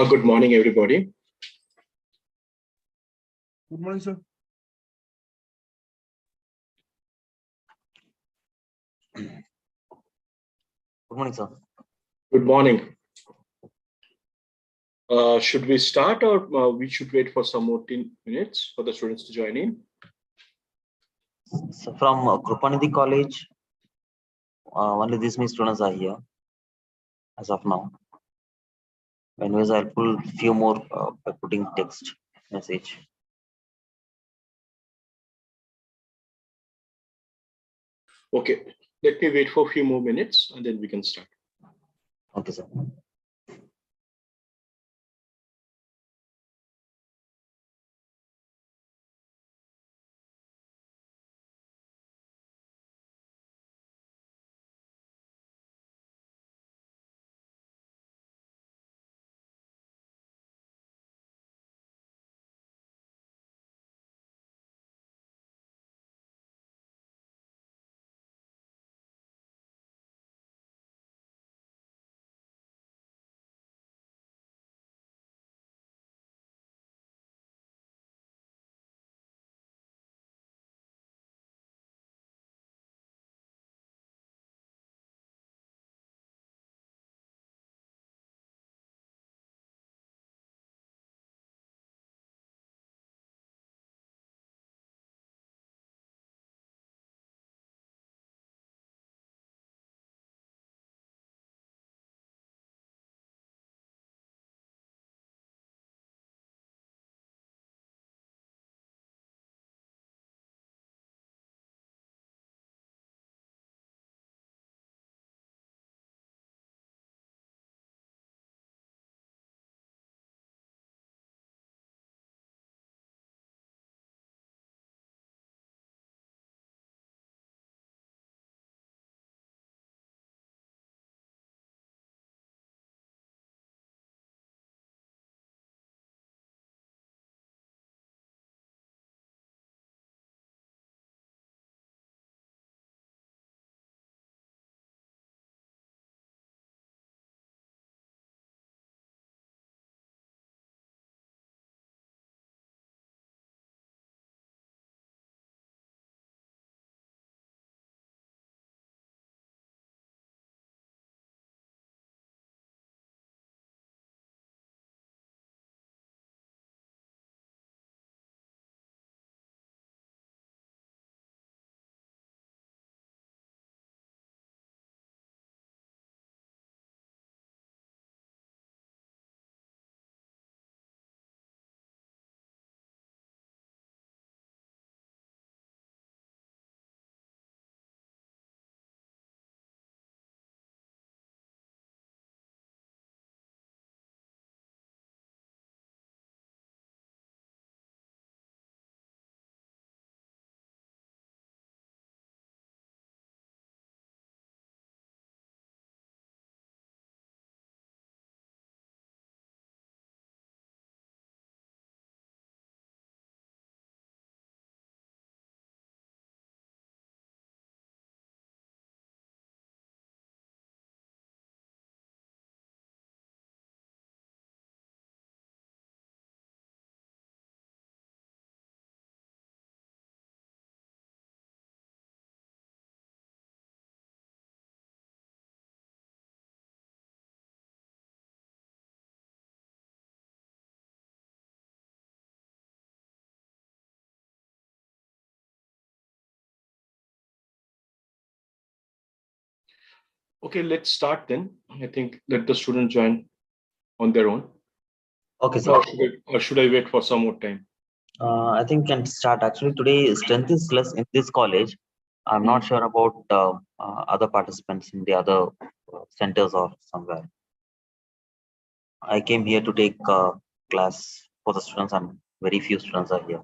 Good morning, everybody. Good morning, sir. Good morning, sir. Good morning. Should we start or we should wait for some more 10 minutes for the students to join in? So from Krupanidhi College, only these many students are here as of now. Anyways, I'll pull few more by putting text message. Okay, let me wait for a few more minutes and then we can start. Okay, sir. Okay, let's start then. I think let the student join on their own. Okay, sir. Or should I wait for some more time? I think can start. Actually, today strength is less in this college. I'm not sure about other participants in the other centers or somewhere. I came here to take class for the students, and very few students are here.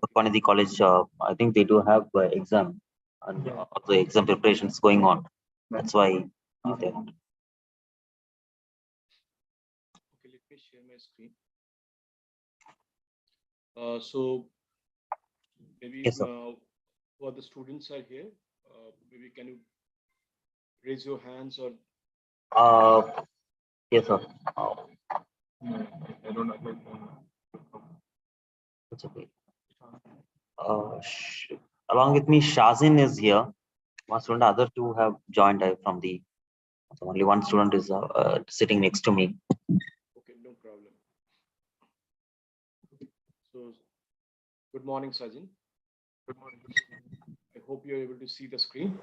Krupanidhi College, I think they do have exam, and the exam preparations going on. That's why they're not. Okay, let me share my screen. So maybe Yes, sir. while the students are here, maybe can you raise your hands or Yes, sir. I don't have my phone. It's okay. Along with me, Shazin is here. One student, other two have joined from the. So only one student is sitting next to me. Okay, no problem. So, good morning, Sajin. Good morning. I hope you're able to see the screen.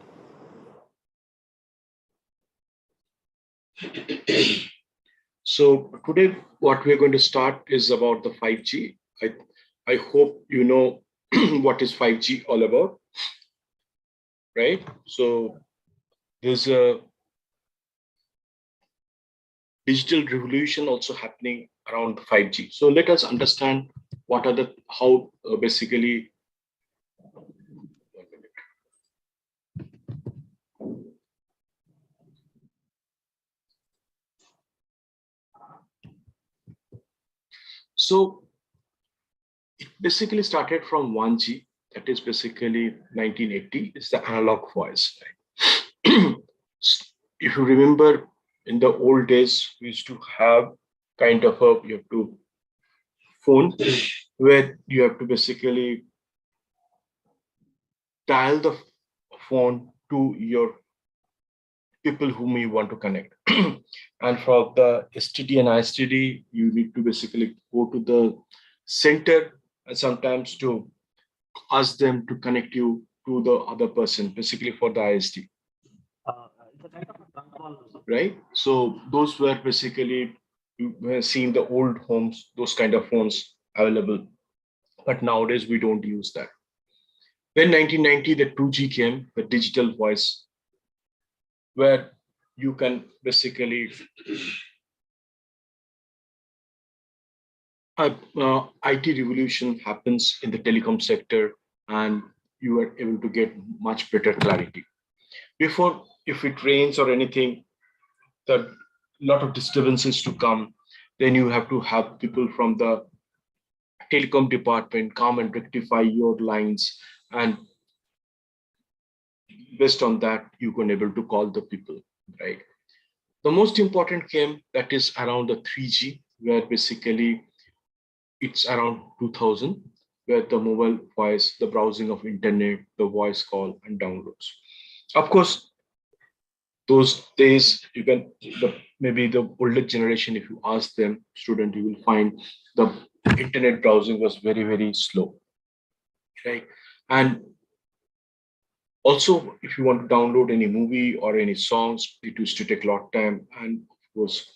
So today, what we're going to start is about the 5G. I hope you know what is 5G all about, right? So there's a digital revolution also happening around 5G. So let us understand what are the how basically. So it basically started from 1G, that is basically 1980. It's the analog voice, right? If you remember, in the old days, we used to have kind of a you have to phone where you have to basically dial the phone to your people whom you want to connect. And for the STD and ISTD, you need to basically go to the center and sometimes to ask them to connect you to the other person, basically for the ISD, It's a kind of a trunk call. right? So those were basically you were seeing the old homes, those kind of phones available. But nowadays we don't use that. Then 1990, the 2G came, the digital voice, where you can basically IT revolution happens in the telecom sector, and you are able to get much better clarity. Before, if it rains or anything, the lot of disturbances to come, then you have to have people from the telecom department come and rectify your lines, and based on that, you can able to call the people, right? The most important came that is around the 3G, where basically it's around 2000, where the mobile voice, the browsing of internet, the voice call and downloads. Of course, those days you can maybe the older generation, if you ask them, student, you will find the internet browsing was very, very slow, right? And also, if you want to download any movie or any songs, it used to take a lot of time. And of course,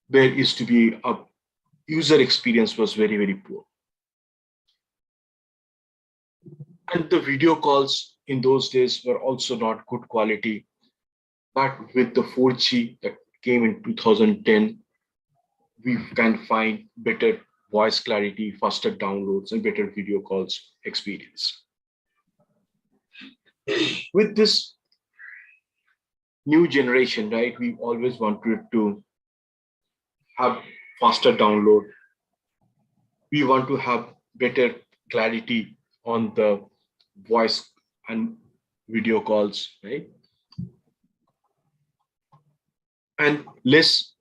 there used to be a user experience was very, very poor. And the video calls in those days were also not good quality. But with the 4G that came in 2010, we can find better voice clarity, faster downloads, and better video calls experience. With this new generation, right, we always wanted to have faster download. We want to have better clarity on the voice and video calls, right? And less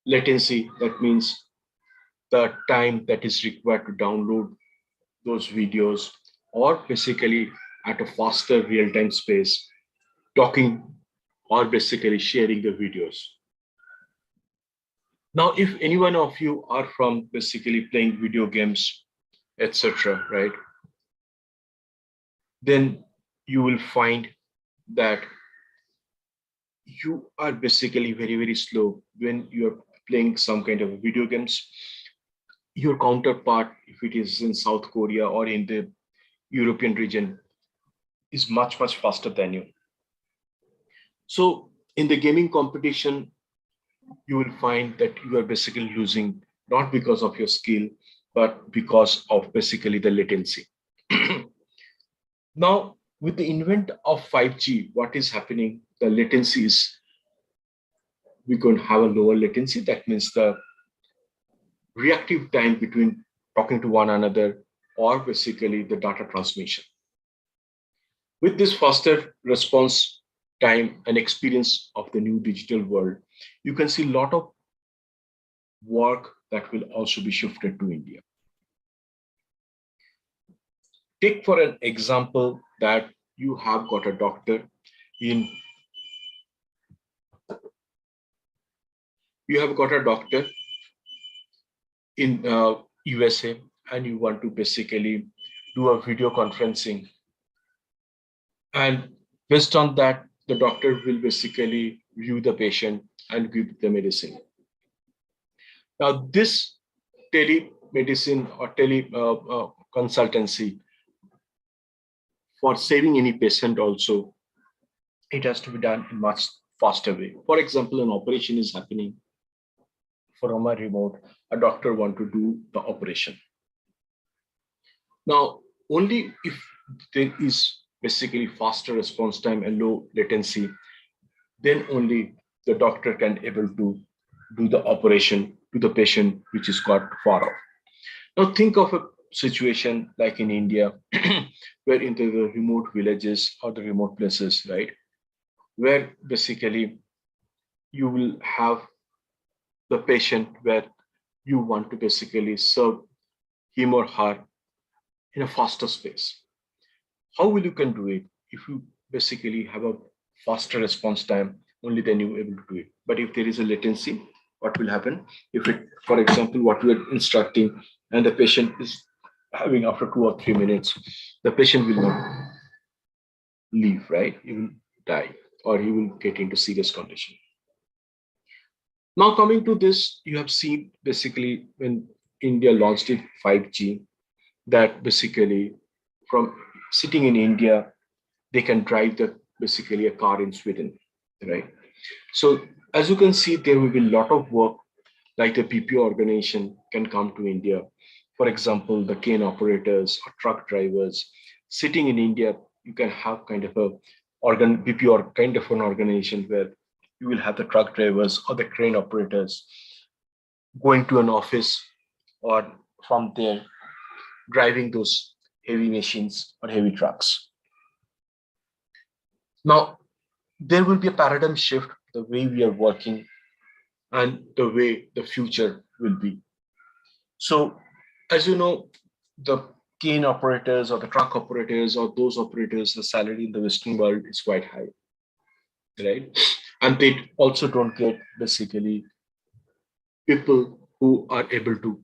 latency. That means the time that is required to download those videos, or basically at a faster real-time space, talking or basically sharing the videos. Now, if any one of you are from basically playing video games, etc., right, then you will find that you are basically very, very slow when you're playing some kind of video games. Your counterpart, if it is in South Korea or in the European region, is much, much faster than you. So in the gaming competition, you will find that you are basically losing not because of your skill, but because of basically the latency. Now, with the invent of 5G, what is happening? The latency is we're going to have a lower latency. That means the reactive time between talking to one another or basically the data transmission. With this faster response, time and experience of the new digital world, you can see a lot of work that will also be shifted to India. Take for an example that you have got a doctor in you have got a doctor in USA, and you want to basically do a video conferencing, and based on that the doctor will basically view the patient and give the medicine. Now this telemedicine or tele consultancy, for saving any patient also, it has to be done in much faster way. For example, an operation is happening from a remote, a doctor want to do the operation. Now, only if there is basically faster response time and low latency, then only the doctor can able to do the operation to the patient which is quite far off. Now think of a situation like in India, where into the remote villages or the remote places, right, where basically you will have the patient where you want to basically serve him or her in a faster space. How will you can do it? If you basically have a faster response time, only then you able to do it. But if there is a latency, what will happen? If it, for example, what we are instructing and the patient is having after 2 or 3 minutes, the patient will not leave, right? He will die or he will get into serious condition. Now coming to this, you have seen basically when India launched it 5G, that basically from sitting in India, they can drive the basically a car in Sweden, right? So as you can see, there will be a lot of work, like the PPO organization can come to India. For example, the crane operators or truck drivers sitting in India, you can have kind of a BPO or kind of an organization where you will have the truck drivers or the crane operators going to an office, or from there driving those heavy machines or heavy trucks. Now, there will be a paradigm shift the way we are working and the way the future will be. So, as you know, the cane operators or the truck operators or those operators, the salary in the Western world is quite high, right? And they also don't get basically people who are able to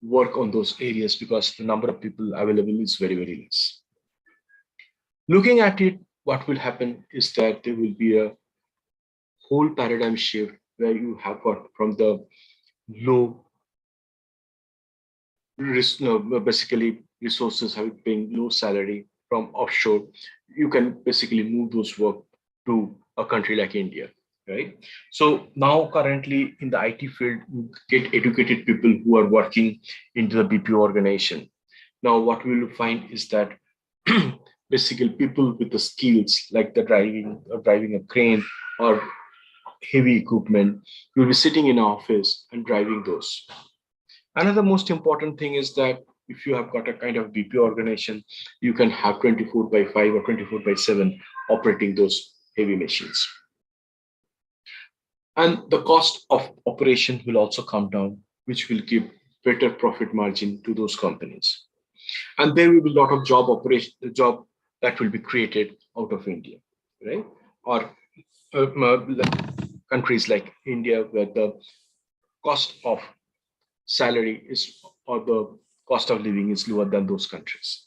work on those areas because the number of people available is very, very less. Looking at it, what will happen is that there will be a whole paradigm shift where you have got from the low risk, no, basically resources having paying low salary from offshore, you can basically move those work to a country like India, right? So now currently in the IT field, you get educated people who are working into the BPO organization. Now what we will find is that basically people with the skills like the driving a crane or heavy equipment will be sitting in an office and driving those. Another most important thing is that if you have got a kind of BPO organization, you can have 24 by 5 or 24 by 7 operating those heavy machines. And the cost of operation will also come down, which will give better profit margin to those companies. And there will be a lot of job that will be created out of India, right? Or countries like India, where the cost of salary is or the cost of living is lower than those countries.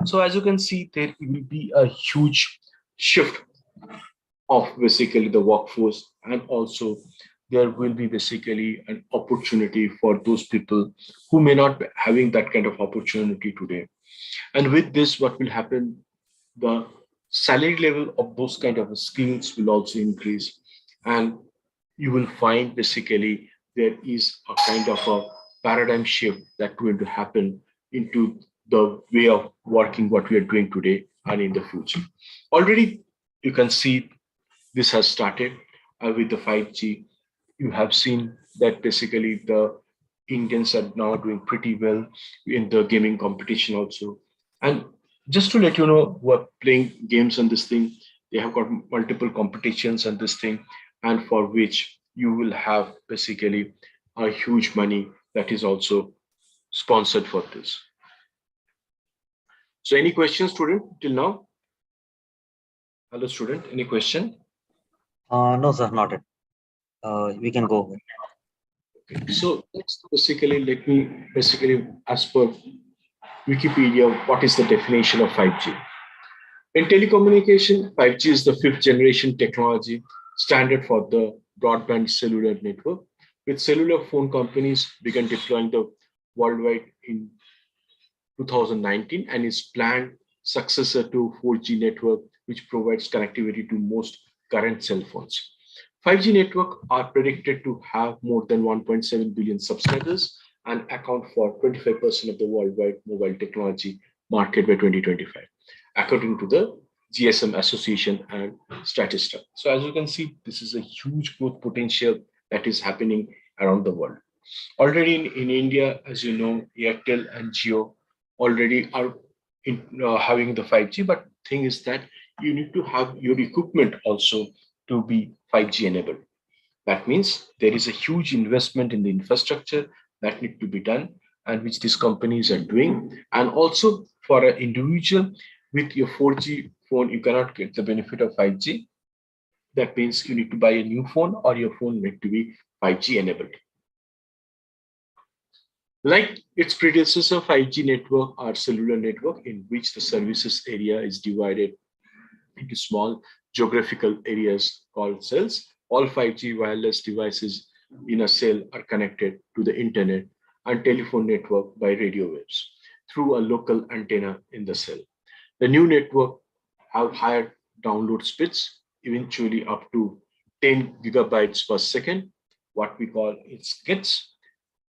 So as you can see, there will be a huge shift of basically the workforce, and also there will be basically an opportunity for those people who may not be having that kind of opportunity today. And with this, what will happen, the salary level of those kind of skills will also increase, and you will find basically there is a kind of a paradigm shift that going to happen into the way of working what we are doing today and in the future. Already you can see this has started with the 5G. You have seen that basically the Indians are now doing pretty well in the gaming competition also. And just to let you know, who are playing games on this thing, They have got multiple competitions and this thing, and for which you will have basically a huge money that is also sponsored for this. So any questions, student, till now? Hello, student, any question? No, sir, not it. We can go ahead. Okay. So next, basically, let me basically, as per Wikipedia, what is the definition of 5G? In telecommunication, 5G is the fifth generation technology standard for the broadband cellular network, with cellular phone companies began deploying the worldwide in 2019 and is planned successor to 4G network, which provides connectivity to most current cell phones. 5G network are predicted to have more than 1.7 billion subscribers and account for 25% of the worldwide mobile technology market by 2025, according to the GSM Association and Statista. So as you can see, this is a huge growth potential that is happening around the world. Already in India, as you know, Airtel and Jio already are having the 5G, but thing is that you need to have your equipment also to be 5G enabled. That means there is a huge investment in the infrastructure that need to be done and which these companies are doing. And also for an individual with your 4G phone, you cannot get the benefit of 5G. That means you need to buy a new phone or your phone need to be 5G enabled. Like its predecessor, 5G network or cellular network in which the services area is divided into small geographical areas called cells. All 5G wireless devices in a cell are connected to the internet and telephone network by radio waves through a local antenna in the cell. The new network have higher download speeds, eventually up to 10 gigabytes per second, what we call its gets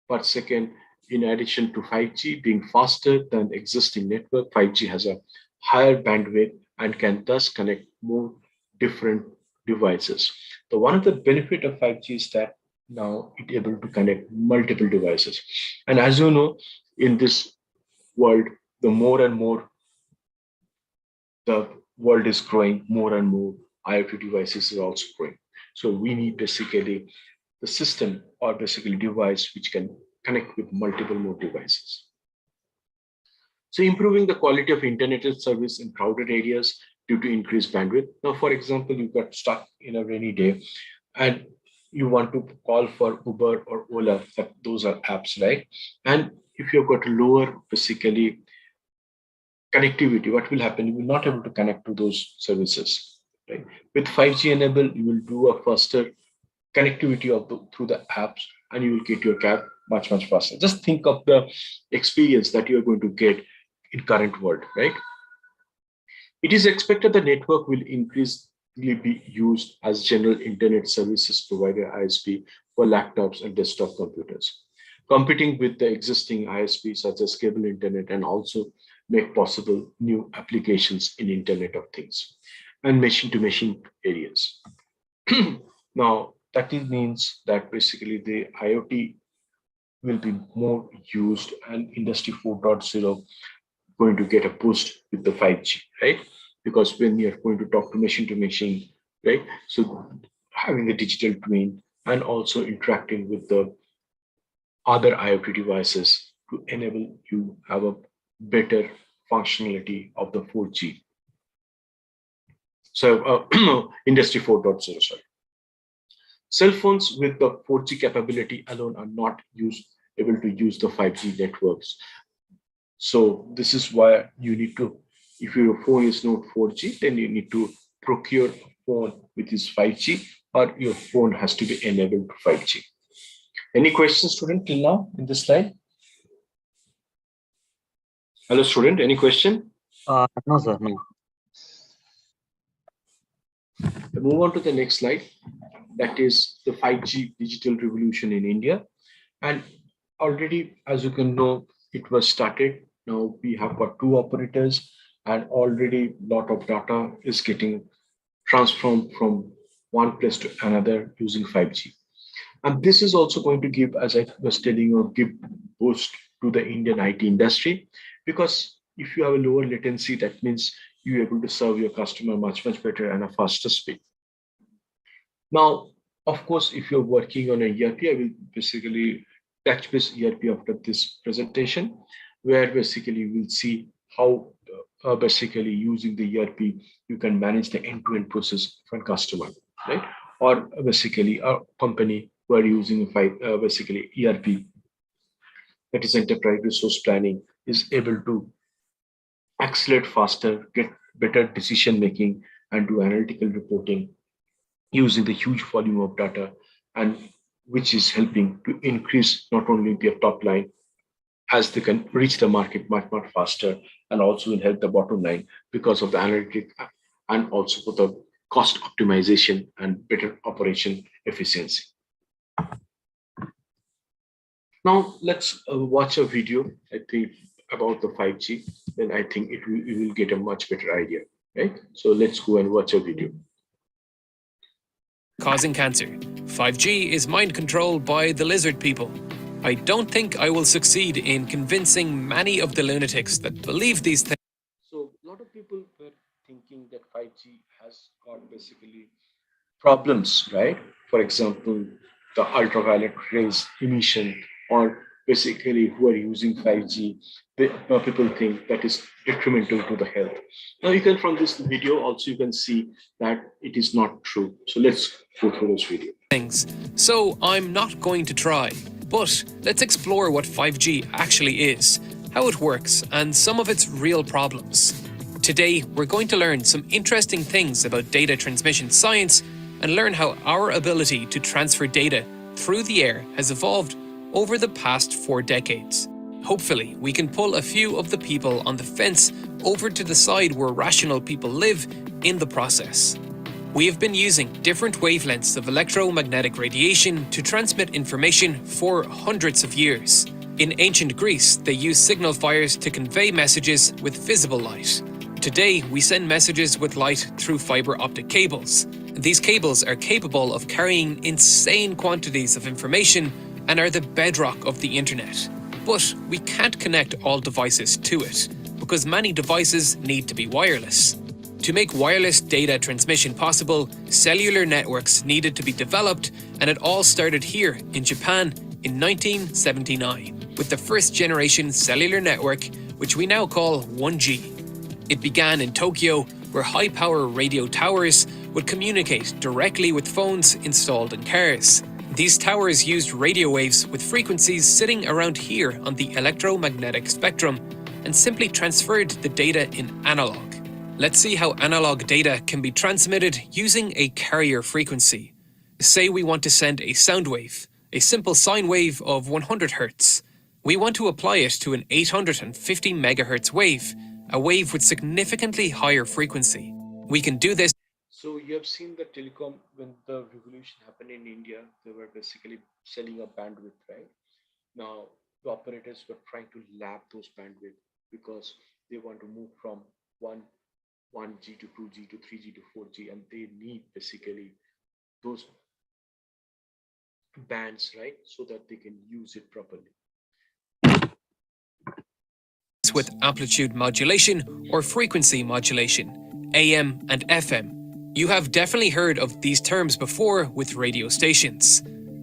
per second. In addition to 5G being faster than the existing network, 5G has a higher bandwidth and can thus connect more different devices. So one of the benefit of 5G is that now it able to connect multiple devices. And as you know, in this world, the more and more the world is growing, more and more IoT devices is also growing. So we need basically the system or basically device which can connect with multiple more devices. So improving the quality of internet service in crowded areas due to increased bandwidth. Now, for example, you got stuck in a rainy day and you want to call for Uber or Ola, that those are apps, right? And if you've got lower basically connectivity, what will happen? You will not able to connect to those services, right? With 5G enabled, you will do a faster connectivity of through the apps and you will get your cab much faster. Just think of the experience that you're going to get in current world, right? It is expected the network will increasingly be used as general internet services provider ISP for laptops and desktop computers, competing with the existing ISP such as cable internet and also make possible new applications in Internet of Things and machine to machine areas. Now, that means that basically the IoT will be more used and Industry 4.0 going to get a boost with the 5G, right? Because when you're going to machine, right? So having the digital twin and also interacting with the other IoT devices to enable you have a better functionality of the 4G. So Industry 4.0, sorry. Cell phones with the 4G capability alone are not able to use the 5G networks. So this is why you need to, if your phone is not 4G, then you need to procure a phone with this 5G or your phone has to be enabled to 5G. Any questions, student, till now in this slide? Hello, student, any question? No, sir, no. Move on to the next slide. That is the 5G digital revolution in India. And already, as you can know, it was started. Now we have got two operators and already a lot of data is getting transformed from one place to another using 5G. And this is also going to give, as I was telling you, give boost to the Indian IT industry because if you have a lower latency, that means you're able to serve your customer much better and a faster speed. Now, of course, if you're working on a ERP, I will basically touch base ERP after this presentation, where basically we'll see how basically using the ERP, you can manage the end-to-end process for a customer, right? Or basically a company who are using basically ERP, that is enterprise resource planning, is able to accelerate faster, get better decision making, and do analytical reporting using the huge volume of data, and which is helping to increase not only their top line as they can reach the market much faster, and also will help the bottom line because of the analytic and also for the cost optimization and better operation efficiency. Now let's watch a video, I think, about the 5G. Then I think you will get a much better idea, right? So let's go and watch a video. Causing cancer. 5G is mind controlled by the lizard people. I don't think I will succeed in convincing many of the lunatics that believe these things. So a lot of people were thinking that 5G has got basically problems, right? For example, the ultraviolet rays emission, or basically who are using 5G, people think that is detrimental to the health. Now you can, from this video also you can see that it is not true. So let's go through this video. So I'm not going to try, but let's explore what 5G actually is, how it works, and some of its real problems. Today, we're going to learn some interesting things about data transmission science and learn how our ability to transfer data through the air has evolved over the past 4 decades. Hopefully, we can pull a few of the people on the fence over to the side where rational people live in the process. We have been using different wavelengths of electromagnetic radiation to transmit information for hundreds of years. In ancient Greece, they used signal fires to convey messages with visible light. Today, we send messages with light through fiber optic cables. These cables are capable of carrying insane quantities of information and are the bedrock of the internet. But we can't connect all devices to it, because many devices need to be wireless. To make wireless data transmission possible, cellular networks needed to be developed, and it all started here in Japan in 1979, with the first generation cellular network, which we now call 1G. It began in Tokyo, where high-power radio towers would communicate directly with phones installed in cars. These towers used radio waves with frequencies sitting around here on the electromagnetic spectrum and simply transferred the data in analog. Let's see how analog data can be transmitted using a carrier frequency. Say we want to send a sound wave, a simple sine wave of 100 Hz. We want to apply it to an 850 MHz wave, a wave with significantly higher frequency. We can do this. So you have seen the telecom, when the revolution happened in India, they were basically selling a bandwidth, right? Now the operators were trying to lap those bandwidth because they want to move from 1G to 2G to 3G to 4G, and they need basically those bands, right? So that they can use it properly. With amplitude modulation or frequency modulation, AM and FM. You have definitely heard of these terms before with radio stations.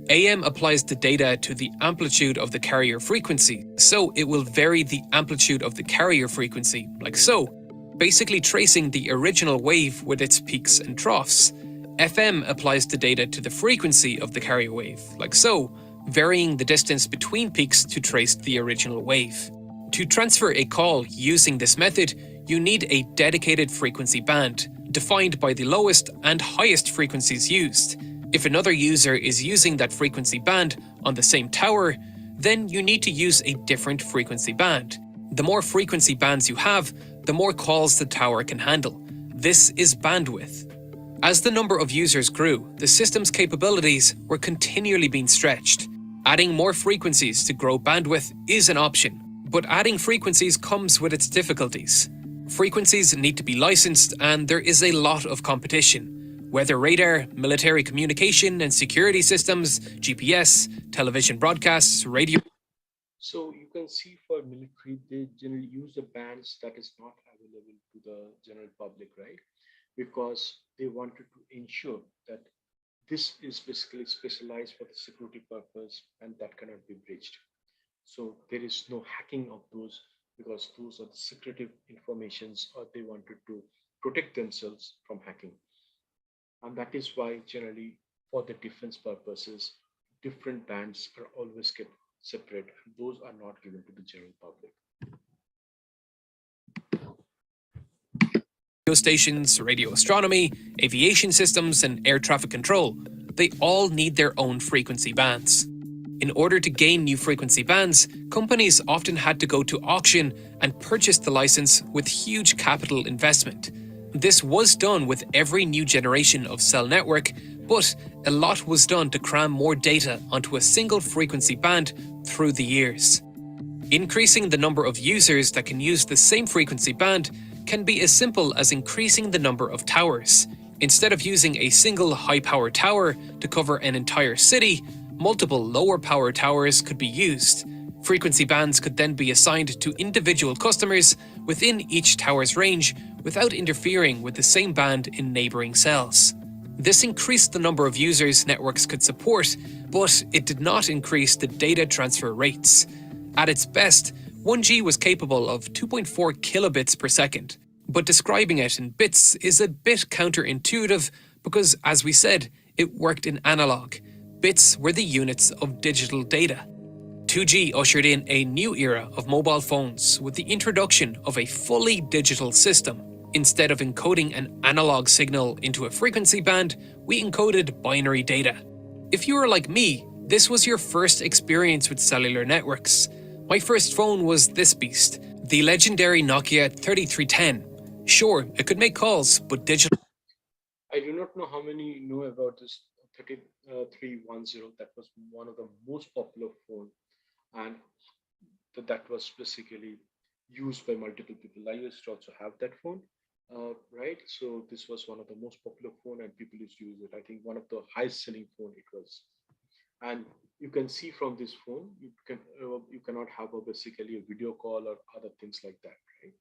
AM applies the data to the amplitude of the carrier frequency, so it will vary the amplitude of the carrier frequency, like so, basically tracing the original wave with its peaks and troughs. FM applies the data to the frequency of the carrier wave, like so, varying the distance between peaks to trace the original wave. To transfer a call using this method, you need a dedicated frequency band, defined by the lowest and highest frequencies used. If another user is using that frequency band on the same tower, then you need to use a different frequency band. The more frequency bands you have, the more calls the tower can handle. This is bandwidth. As the number of users grew, the system's capabilities were continually being stretched. Adding more frequencies to grow bandwidth is an option, but adding frequencies comes with its difficulties. Frequencies need to be licensed, and there is a lot of competition. Weather radar, military communication and security systems, GPS, television broadcasts, radio So you can see for military, they generally use the bands that is not available to the general public, right? Because they wanted to ensure that this is basically specialized for the security purpose and that cannot be breached. So there is no hacking of those because those are the secretive informations or they wanted to protect themselves from hacking. And that is why generally for the defense purposes, different bands are always kept separate. And those are not given to the general public. Radio stations, radio astronomy, aviation systems, and air traffic control, they all need their own frequency bands. In order to gain new frequency bands, companies often had to go to auction and purchase the license with huge capital investment. This was done with every new generation of cell network, but a lot was done to cram more data onto a single frequency band through the years. Increasing the number of users that can use the same frequency band can be as simple as increasing the number of towers. Instead of using a single high-power tower to cover an entire city, multiple lower power towers could be used. Frequency bands could then be assigned to individual customers within each tower's range without interfering with the same band in neighbouring cells. This increased the number of users networks could support, but it did not increase the data transfer rates. At its best, 1G was capable of 2.4 kilobits per second, but describing it in bits is a bit counterintuitive because, as we said, it worked in analog. Bits were the units of digital data. 2G ushered in a new era of mobile phones with the introduction of a fully digital system. Instead of encoding an analog signal into a frequency band, we encoded binary data. If you were like me, this was your first experience with cellular networks. My first phone was this beast, the legendary Nokia 3310. Sure, it could make calls, but digital. I do not know how many know about this 3310. That was one of the most popular phone, and that was basically used by multiple people. I used to also have that phone, right? So this was one of the most popular phone, and people used to use it. I think one of the highest selling phone it was. And you can see from this phone, you cannot have basically a video call or other things like that, right?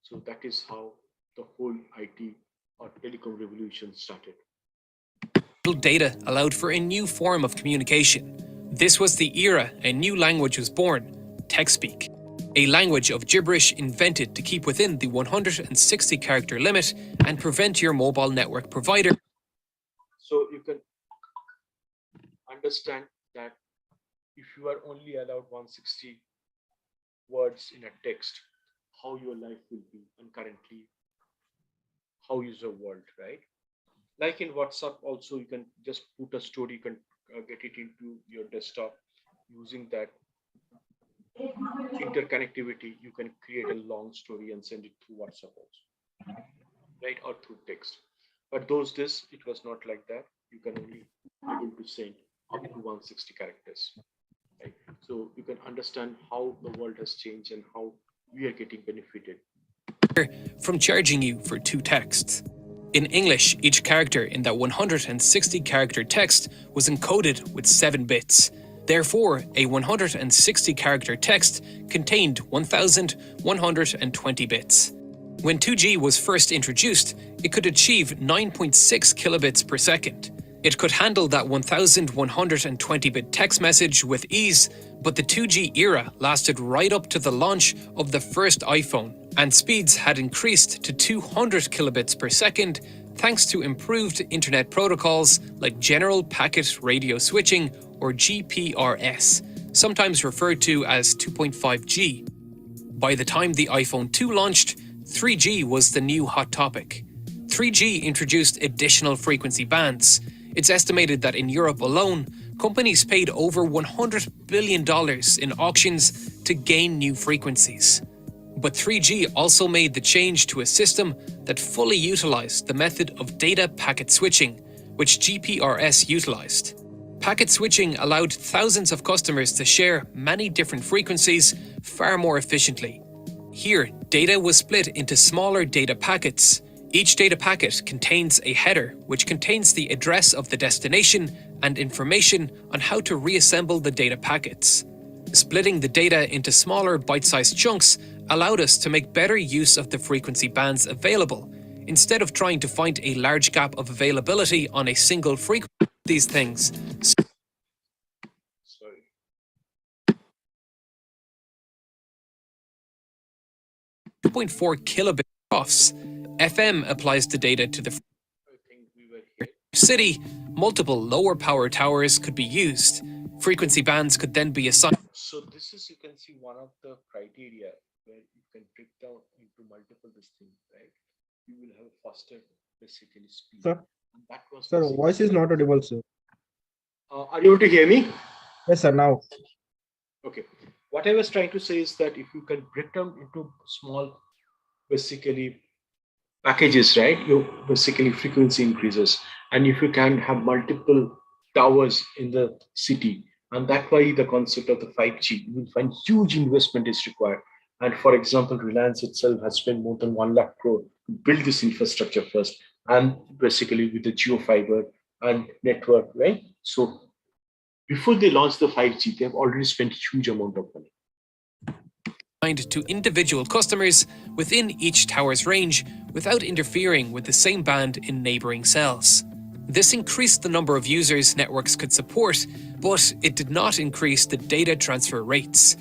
So that is how the whole IT or telecom revolution started. Data allowed for a new form of communication. This was the era a new language was born, TextSpeak, a language of gibberish invented to keep within the 160 character limit and prevent your mobile network provider. So you can understand that if you are only allowed 160 words in a text, how your life will be, and currently how is your world, right? Like in WhatsApp also, you can just put a story, you can get it into your desktop. Using that interconnectivity, you can create a long story and send it through WhatsApp also, right? Or through text. But those days it was not like that. You can only able to send up to 160 characters, right? So you can understand how the world has changed and how we are getting benefited from charging you for 2 texts. In English, each character in that 160 character text was encoded with 7 bits. Therefore, a 160 character text contained 1,120 bits. When 2G was first introduced, it could achieve 9.6 kilobits per second. It could handle that 1,120-bit text message with ease, but the 2G era lasted right up to the launch of the first iPhone, and speeds had increased to 200 kilobits per second thanks to improved internet protocols like General Packet Radio Switching, or GPRS, sometimes referred to as 2.5G. By the time the iPhone 2 launched, 3G was the new hot topic. 3G introduced additional frequency bands. It's estimated that in Europe alone, companies paid over $100 billion in auctions to gain new frequencies. But 3G also made the change to a system that fully utilized the method of data packet switching, which GPRS utilized. Packet switching allowed thousands of customers to share many different frequencies far more efficiently. Here, data was split into smaller data packets. Each data packet contains a header, which contains the address of the destination and information on how to reassemble the data packets. Splitting the data into smaller bite-sized chunks allowed us to make better use of the frequency bands available, instead of trying to find a large gap of availability on a single frequency. These things. Sorry. 2.4 kilobit offs. FM applies the data to the I think we were here. city. Multiple lower power towers could be used. Frequency bands could then be assigned. So this is, you can see, one of the criteria where you can break down into multiple this thing, right? You will have a faster basically speed. Sir, And that was sir, basically- voice is not audible, sir. Are you able to hear me? Yes, sir. Now, Okay. What I was trying to say is that if you can break down into small, basically packages, right? You basically frequency increases, and if you can have multiple towers in the city, and that's why the concept of the 5G, you will find huge investment is required. And for example, Reliance itself has spent more than 1 lakh crore to build this infrastructure first, and basically with the geo fiber and network, right? So before they launch the 5G, they've already spent huge amount of money. To individual customers within each tower's range without interfering with the same band in neighboring cells. This increased the number of users networks could support, but it did not increase the data transfer rates.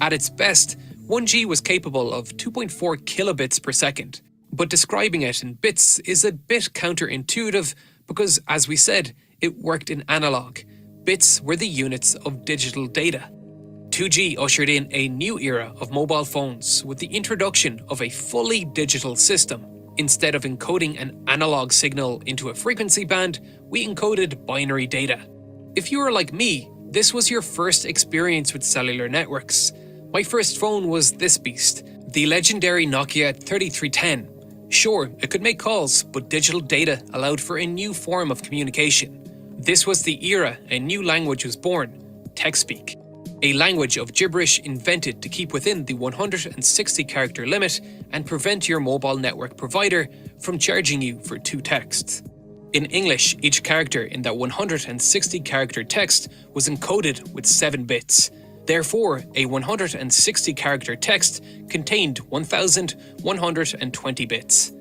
At its best, 1G was capable of 2.4 kilobits per second, but describing it in bits is a bit counterintuitive because, as we said, it worked in analog. Bits were the units of digital data. 2G ushered in a new era of mobile phones with the introduction of a fully digital system. Instead of encoding an analog signal into a frequency band, we encoded binary data. If you were like me, this was your first experience with cellular networks. My first phone was this beast, the legendary Nokia 3310. Sure, it could make calls, but digital data allowed for a new form of communication. This was the era a new language was born, TextSpeak. A language of gibberish invented to keep within the 160 character limit and prevent your mobile network provider from charging you for 2 texts. In English, each character in that 160 character text was encoded with 7 bits. Therefore, a 160 character text contained 1,120 bits.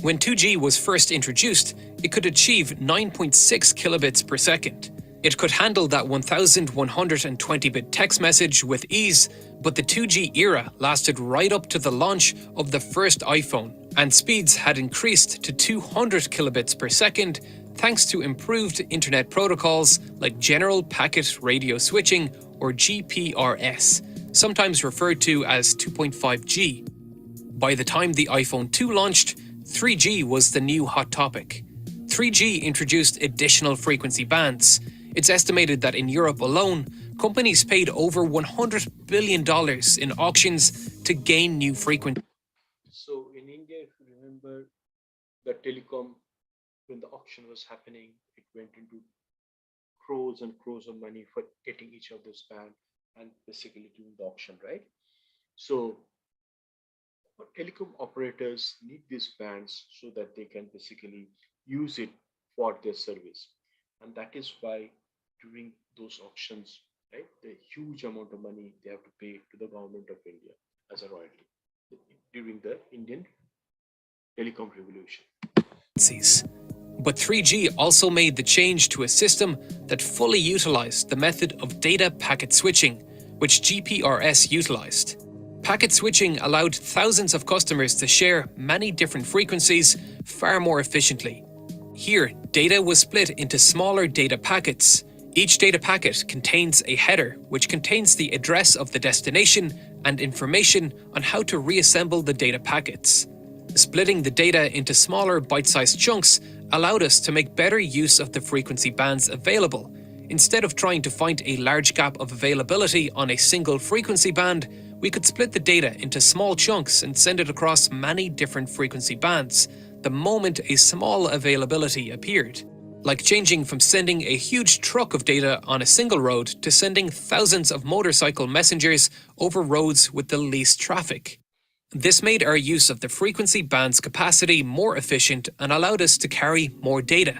When 2G was first introduced, it could achieve 9.6 kilobits per second. It could handle that 1,120-bit text message with ease, but the 2G era lasted right up to the launch of the first iPhone, and speeds had increased to 200 kilobits per second thanks to improved internet protocols like General Packet Radio Switching, or GPRS, sometimes referred to as 2.5G. By the time the iPhone 2 launched, 3G was the new hot topic. 3G introduced additional frequency bands. It's estimated that in Europe alone, companies paid over $100 billion in auctions to gain new frequencies. So in India, if you remember the telecom, when the auction was happening, it went into crores and crores of money for getting each of this band and basically doing the auction, right? So telecom operators need these bands so that they can basically use it for their service. And that is why during those auctions, right, the huge amount of money they have to pay to the government of India as a royalty during the Indian telecom revolution. But 3G also made the change to a system that fully utilized the method of data packet switching, which GPRS utilized. Packet switching allowed thousands of customers to share many different frequencies far more efficiently. Here, data was split into smaller data packets. Each data packet contains a header, which contains the address of the destination and information on how to reassemble the data packets. Splitting the data into smaller bite-sized chunks allowed us to make better use of the frequency bands available. Instead of trying to find a large gap of availability on a single frequency band, we could split the data into small chunks and send it across many different frequency bands the moment a small availability appeared. Like changing from sending a huge truck of data on a single road to sending thousands of motorcycle messengers over roads with the least traffic. This made our use of the frequency band's capacity more efficient and allowed us to carry more data.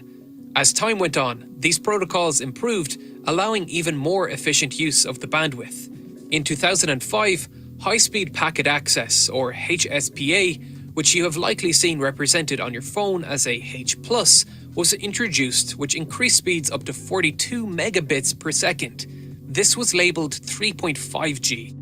As time went on, these protocols improved, allowing even more efficient use of the bandwidth. In 2005, High Speed Packet Access, or HSPA, which you have likely seen represented on your phone as a H+, was introduced, which increased speeds up to 42 megabits per second. This was labeled 3.5G.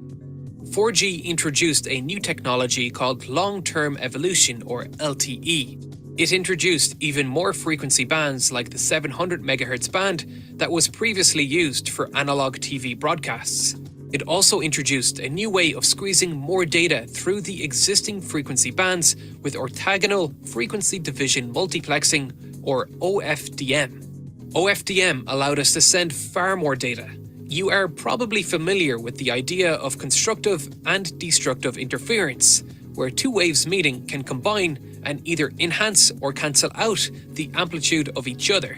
4G introduced a new technology called long-term evolution, or LTE. It introduced even more frequency bands like the 700 MHz band that was previously used for analog TV broadcasts. It also introduced a new way of squeezing more data through the existing frequency bands with orthogonal frequency division multiplexing, or OFDM. OFDM allowed us to send far more data. You are probably familiar with the idea of constructive and destructive interference, where two waves meeting can combine and either enhance or cancel out the amplitude of each other.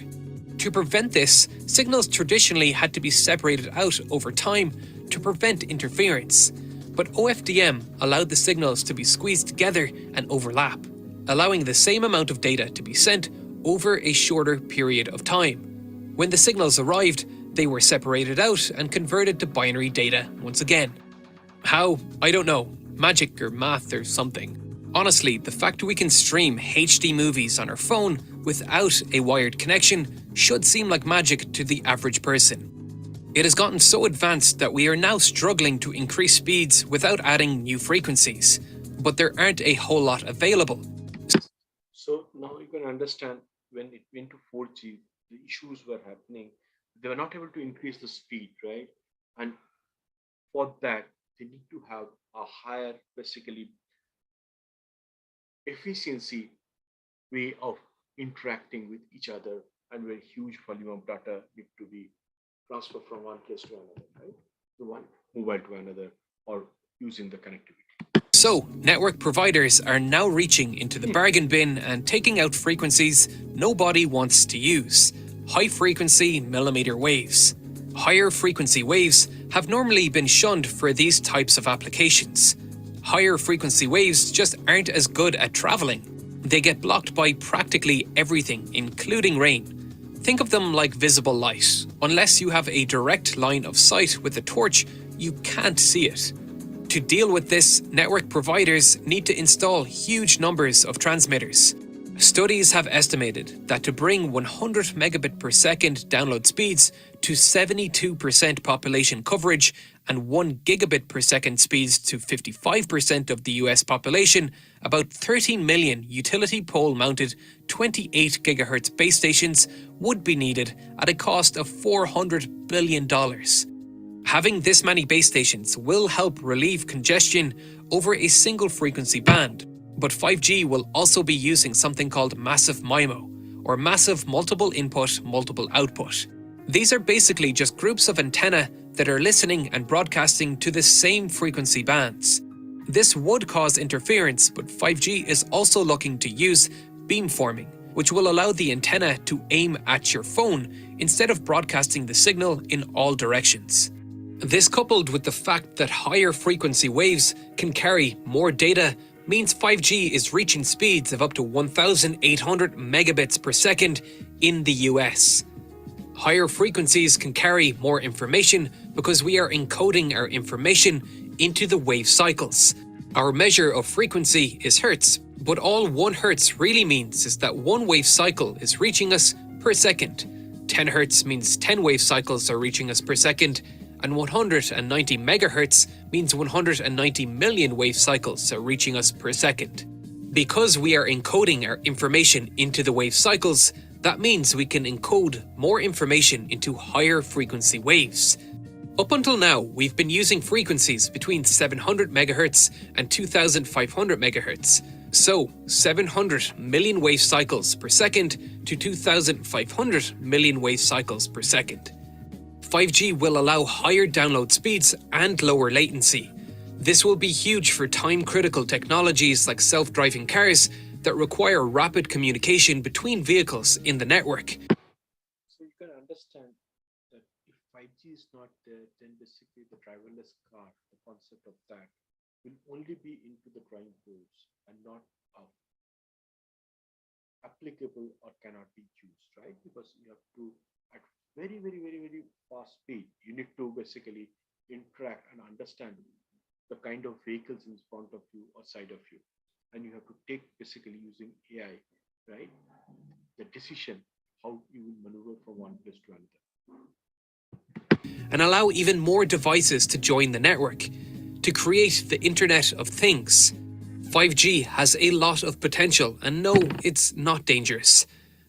To prevent this, signals traditionally had to be separated out over time to prevent interference, but OFDM allowed the signals to be squeezed together and overlap, allowing the same amount of data to be sent over a shorter period of time. When the signals arrived, they were separated out and converted to binary data once again. How? I don't know. Magic or math or something. Honestly, the fact we can stream HD movies on our phone without a wired connection should seem like magic to the average person. It has gotten so advanced that we are now struggling to increase speeds without adding new frequencies, but there aren't a whole lot available. So now you can understand when it went to 4G, the issues were happening. They were not able to increase the speed, right? And for that, they need to have a higher, basically, efficiency way of interacting with each other, and where huge volume of data need to be transferred from one place to another, right? To one mobile to another, or using the connectivity. So, network providers are now reaching into the bargain bin and taking out frequencies nobody wants to use: high frequency millimeter waves. Higher frequency waves have normally been shunned for these types of applications. Higher frequency waves just aren't as good at traveling. They get blocked by practically everything, including rain. Think of them like visible light. Unless you have a direct line of sight with a torch, you can't see it. To deal with this, network providers need to install huge numbers of transmitters. Studies have estimated that to bring 100 megabit per second download speeds to 72% population coverage and 1 gigabit per second speeds to 55% of the US population, about 13 million utility pole mounted 28 gigahertz base stations would be needed at a cost of $400 billion. Having this many base stations will help relieve congestion over a single frequency band, but 5G will also be using something called massive MIMO, or massive multiple input, multiple output. These are basically just groups of antennae that are listening and broadcasting to the same frequency bands. This would cause interference, but 5G is also looking to use beamforming, which will allow the antenna to aim at your phone instead of broadcasting the signal in all directions. This, coupled with the fact that higher frequency waves can carry more data, means 5G is reaching speeds of up to 1,800 megabits per second in the US. Higher frequencies can carry more information because we are encoding our information into the wave cycles. Our measure of frequency is hertz, but all 1 hertz really means is that 1 wave cycle is reaching us per second. 10 hertz means 10 wave cycles are reaching us per second, and 190 megahertz means 190 million wave cycles are reaching us per second. Because we are encoding our information into the wave cycles, that means we can encode more information into higher frequency waves. Up until now, we've been using frequencies between 700 megahertz and 2500 megahertz. So, 700 million wave cycles per second to 2500 million wave cycles per second. 5G will allow higher download speeds and lower latency. This will be huge for time-critical technologies like self-driving cars that require rapid communication between vehicles in the network. So you can understand that if 5G is not there, then basically the driverless car, the concept of that, will only be into the drawing boards and not applicable or cannot be used, right? Because you have to, at very fast speed, you need to basically interact and understand the kind of vehicles in front of you or side of you. And you have to take basically using AI, right? The decision how you will maneuver from one place to another. And allow even more devices to join the network to create the Internet of Things. 5G has a lot of potential, and no, it's not dangerous.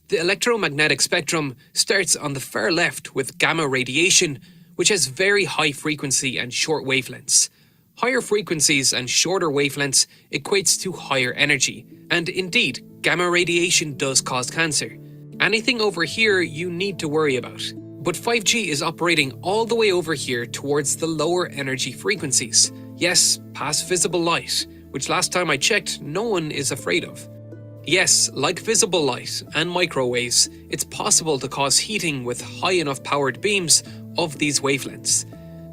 The electromagnetic spectrum starts on the far left with gamma radiation, which has very high frequency and short wavelengths. Higher frequencies and shorter wavelengths equates to higher energy, and indeed, gamma radiation does cause cancer. Anything over here you need to worry about. But 5G is operating all the way over here towards the lower energy frequencies. Yes, past visible light, which last time I checked, no one is afraid of. Yes, like visible light and microwaves, it's possible to cause heating with high enough powered beams of these wavelengths.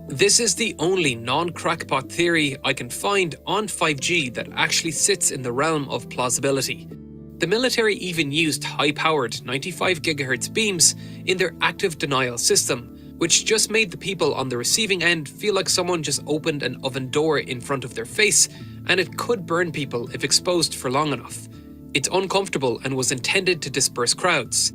This is the only non-crackpot theory I can find on 5G that actually sits in the realm of plausibility. The military even used high-powered 95 GHz beams in their active denial system, which just made the people on the receiving end feel like someone just opened an oven door in front of their face, and it could burn people if exposed for long enough. It's uncomfortable and was intended to disperse crowds.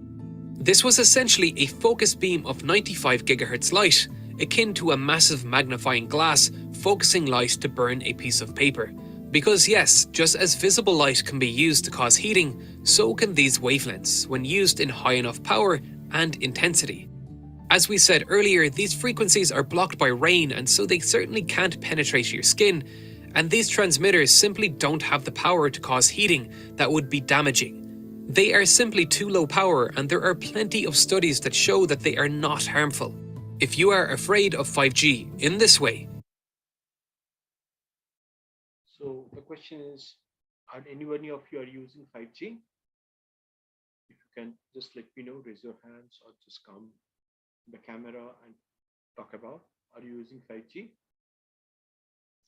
This was essentially a focus beam of 95 GHz light, akin to a massive magnifying glass focusing light to burn a piece of paper. Because yes, just as visible light can be used to cause heating, so can these wavelengths when used in high enough power and intensity. As we said earlier, these frequencies are blocked by rain, and so they certainly can't penetrate your skin, and these transmitters simply don't have the power to cause heating that would be damaging. They are simply too low power, and there are plenty of studies that show that they are not harmful. If you are afraid of 5G in this way, So the question is, are anyone of you are using 5G? If you can just let me know, raise your hands or just come the camera and talk about, are you using 5G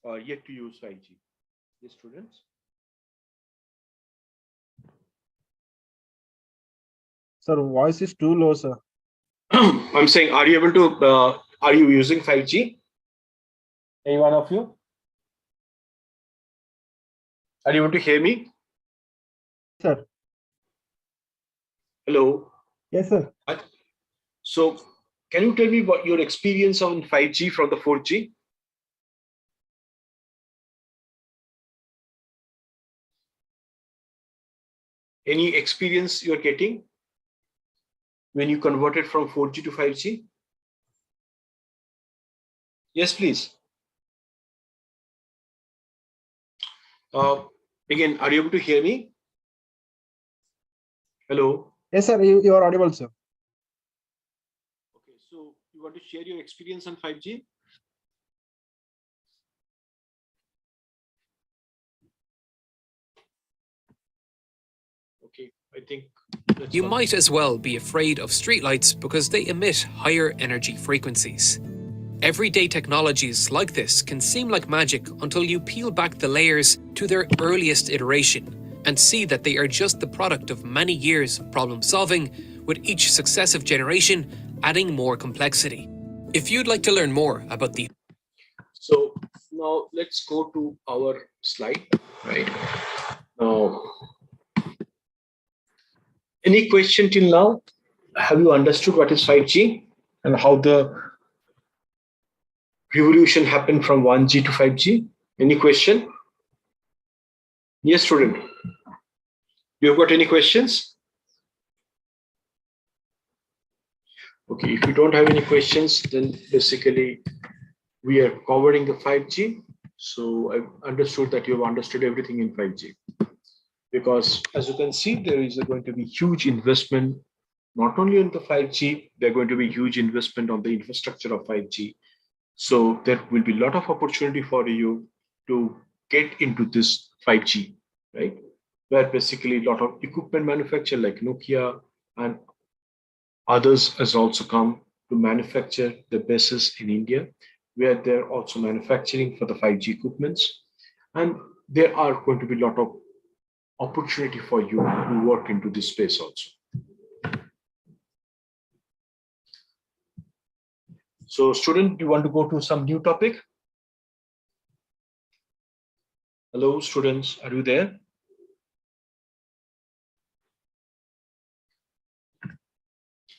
or yet to use 5G? The students? Sir, voice is too low, sir. I'm saying, are you able to, are you using 5G? Any one of you? Are you able to hear me? Sir. Hello. Yes, sir. So can you tell me what your experience on 5G from the 4G? Any experience you're getting when you converted from 4G to 5G? Yes, please. Again, are you able to hear me? Hello. Yes, sir. You are audible, sir. Okay, so you want to share your experience on 5G? Okay, I think you might as well be afraid of streetlights because they emit higher energy frequencies. Everyday technologies like this can seem like magic until you peel back the layers to their earliest iteration and see that they are just the product of many years of problem solving, with each successive generation adding more complexity. If you'd like to learn more about the... So now let's go to our slide, right? Now, any question till now? Have you understood what is 5G and how the revolution happened from 1G to 5G? Any question? Yes, student. You've got any questions? Okay, if you don't have any questions, then basically we are covering the 5G. So I've understood that you've understood everything in 5G. Because as you can see, there is going to be huge investment, not only on the 5G, there's going to be huge investment on the infrastructure of 5G. So there will be a lot of opportunity for you to get into this 5G, right? Where basically a lot of equipment manufacturer like Nokia and others has also come to manufacture the bases in India, where they're also manufacturing for the 5G equipments. And there are going to be a lot of opportunity for you to work into this space also. So student, do you want to go to some new topic? Hello, students, are you there?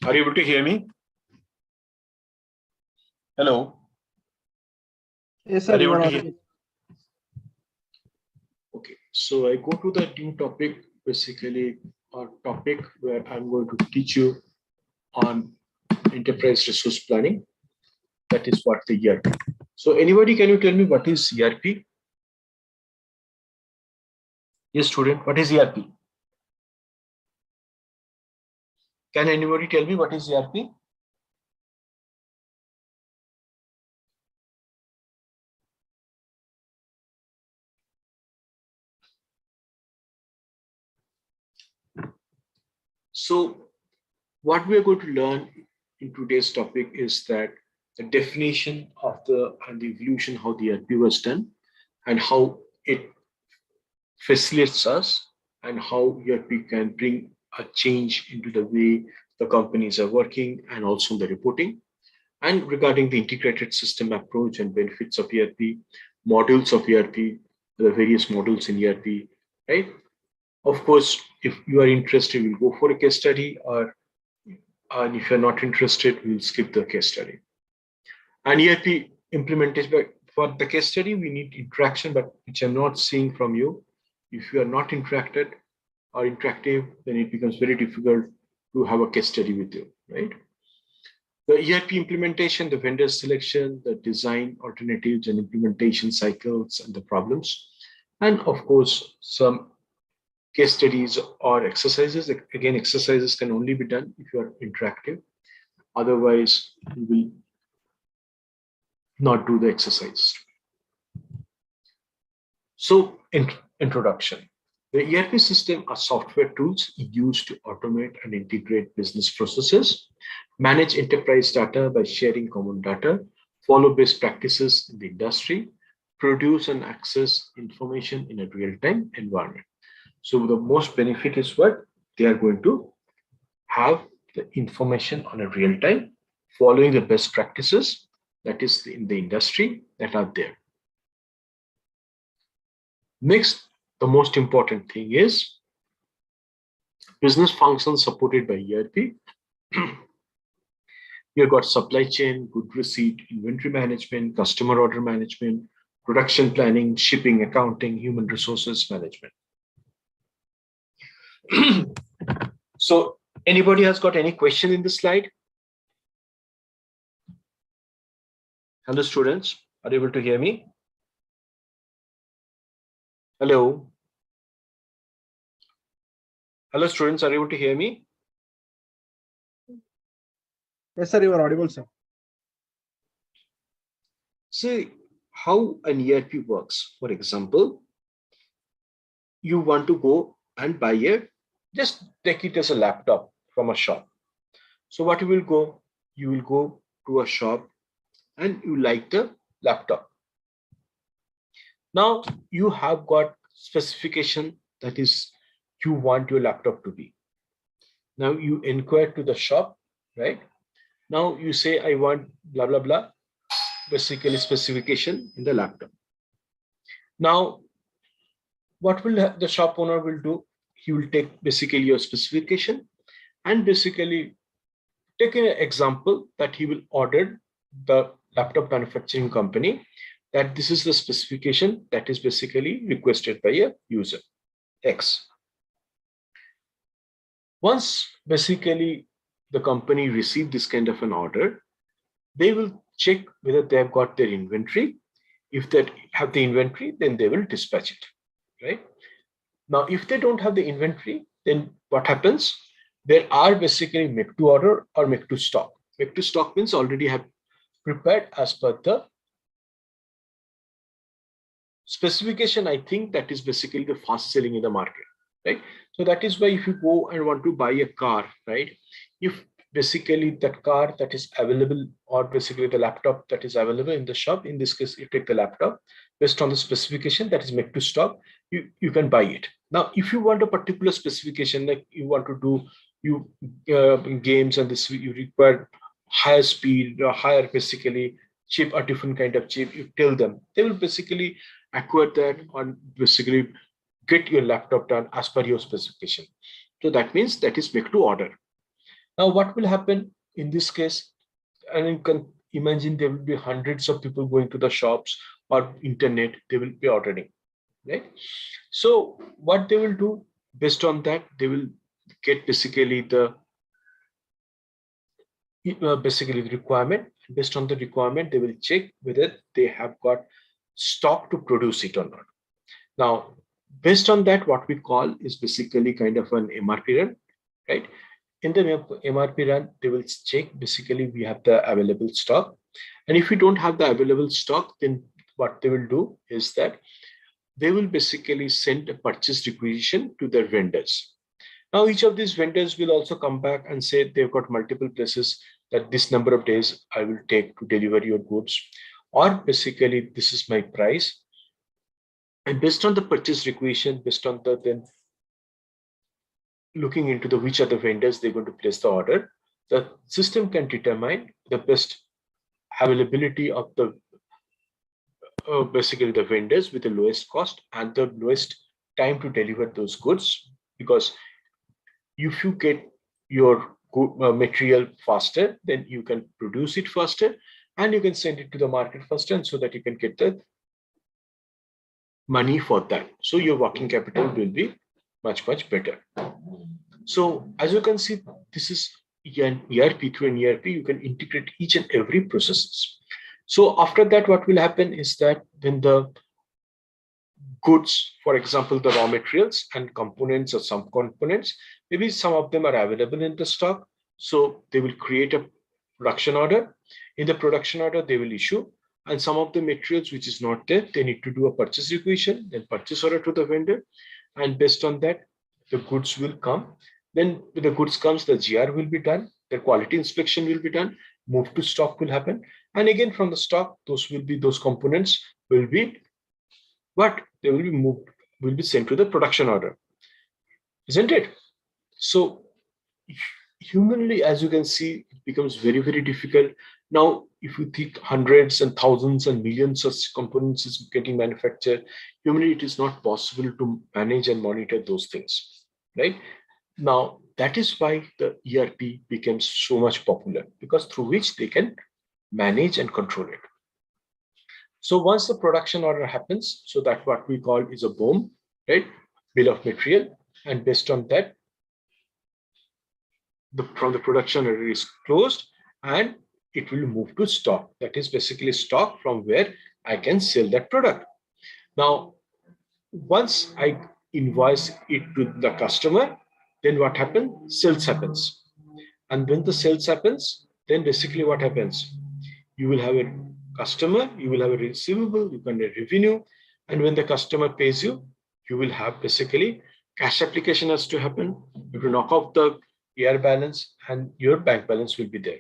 Are you able to hear me? Hello. Yes, Are sir. you You able are to hear? audible. Okay, so I go to the new topic, basically a topic where I'm going to teach you on enterprise resource planning. That is what the ERP. So anybody, can you tell me what is ERP? Yes, student, what is ERP? Can anybody tell me what is ERP? So what we are going to learn in today's topic is that the definition of the and the evolution, how the ERP was done and how it facilitates us and how ERP can bring a change into the way the companies are working and also the reporting. And regarding the integrated system approach and benefits of ERP, modules of ERP, the various modules in ERP, right? Of course, if you are interested, we'll go for a case study, or and if you're not interested, we'll skip the case study. And ERP implementation, but for the case study, we need interaction, but which I'm not seeing from you. If you are not interacted or interactive, then it becomes very difficult to have a case study with you, right? The ERP implementation, the vendor selection, the design alternatives and implementation cycles and the problems. And of course, some case studies or exercises. Again, exercises can only be done if you are interactive. Otherwise, you will not do the exercise. So, introduction. The ERP system are software tools used to automate and integrate business processes, manage enterprise data by sharing common data, follow best practices in the industry, produce and access information in a real-time environment. So the most benefit is what? They are going to have the information on a real time, following the best practices that is in the industry that are there. Next, the most important thing is business functions supported by ERP. You've got supply chain, good receipt, inventory management, customer order management, production planning, shipping, accounting, human resources management. So anybody has got any question in this slide? Hello, students. Are you able to hear me? Hello. Hello, students. Are you able to hear me? Yes, sir. You are audible, sir. See how an ERP works. For example, you want to go and buy it, just take it as a laptop from a shop. So what you will go? You will go to a shop and you like the laptop. Now you have got specification that is you want your laptop to be. Now you inquire to the shop, right? Now you say, I want blah, blah, blah, basically specification in the laptop. Now, what will the shop owner will do? He will take basically your specification and basically take an example that he will order the laptop manufacturing company that this is the specification that is basically requested by a user X. Once basically the company receive this kind of an order, they will check whether they have got their inventory. If they have the inventory, then they will dispatch it, right? Now, if they don't have the inventory, then what happens? There are basically make to order or make to stock. Make to stock means already have prepared as per the specification. I think that is basically the fast selling in the market, right? So that is why if you go and want to buy a car, right? If basically that car that is available or basically the laptop that is available in the shop, in this case, you take the laptop based on the specification that is made to stock, you can buy it. Now, if you want a particular specification, like you want to do games and this, you require higher speed or higher basically chip, a different kind of chip, you tell them, they will basically acquire that and basically get your laptop done as per your specification. So that means that is make to order. Now what will happen in this case? And you can imagine there will be hundreds of people going to the shops or internet, they will be ordering, right? So what they will do, based on that, they will get basically the basically the requirement. Based on the requirement, they will check whether they have got stock to produce it or not. Now, based on that, what we call is basically kind of an MRP run, right? In the MRP run, they will check basically we have the available stock. And if we don't have the available stock, then what they will do is that they will basically send a purchase requisition to their vendors. Now, each of these vendors will also come back and say they've got multiple places that this number of days I will take to deliver your goods, or basically this is my price. And based on the purchase requisition, based on the then looking into the which are the vendors they're going to place the order, the system can determine the best availability of the basically the vendors with the lowest cost and the lowest time to deliver those goods. Because if you get your material faster, then you can produce it faster and you can send it to the market faster, and so that you can get the money for that. So your working capital will be much better. So as you can see, this is an ERP. Through an ERP, you can integrate each and every processes. So after that, what will happen is that when the goods, for example, the raw materials and components or some components, maybe some of them are available in the stock. So they will create a production order. In the production order, they will issue. And some of the materials which is not there, they need to do a purchase requisition, then purchase order to the vendor. And based on that, the goods will come. Then when the goods comes, the GR will be done, the quality inspection will be done, move to stock will happen. And again, from the stock, those components will be what they will be moved, will be sent to the production order, isn't it? So humanly, as you can see, it becomes very difficult. Now, if you think hundreds and thousands and millions of components is getting manufactured, humanly, it is not possible to manage and monitor those things, right? Now, that is why the ERP becomes so much popular, because through which they can manage and control it. So once the production order happens, so that what we call is a BOM, right? Bill of material. And based on that, from the production order is closed and it will move to stock. That is basically stock from where I can sell that product. Now, once I invoice it to the customer, then what happens? Sales happens. And when the sales happens, then basically what happens? You will have a customer, you will have a receivable, you can have revenue. And when the customer pays you, you will have basically cash application has to happen. You will knock off the AR balance and your bank balance will be there.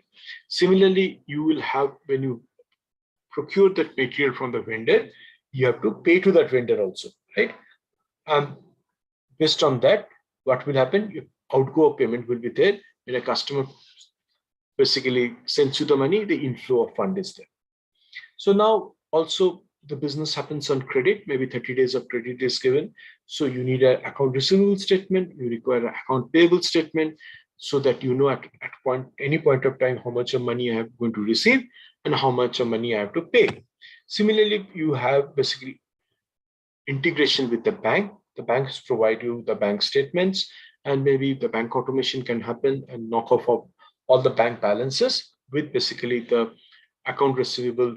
Similarly, you will have, when you procure that material from the vendor, you have to pay to that vendor also, right? Based on that, what will happen? Your outgo of payment will be there. When a customer basically sends you the money, the inflow of fund is there. So now also the business happens on credit, maybe 30 days of credit is given. So you need an account receivable statement, you require an account payable statement, so that you know at any point of time how much of money I am going to receive and how much of money I have to pay. Similarly, you have basically integration with the bank. The banks provide you the bank statements, and maybe the bank automation can happen and knock off of all the bank balances with basically the account receivable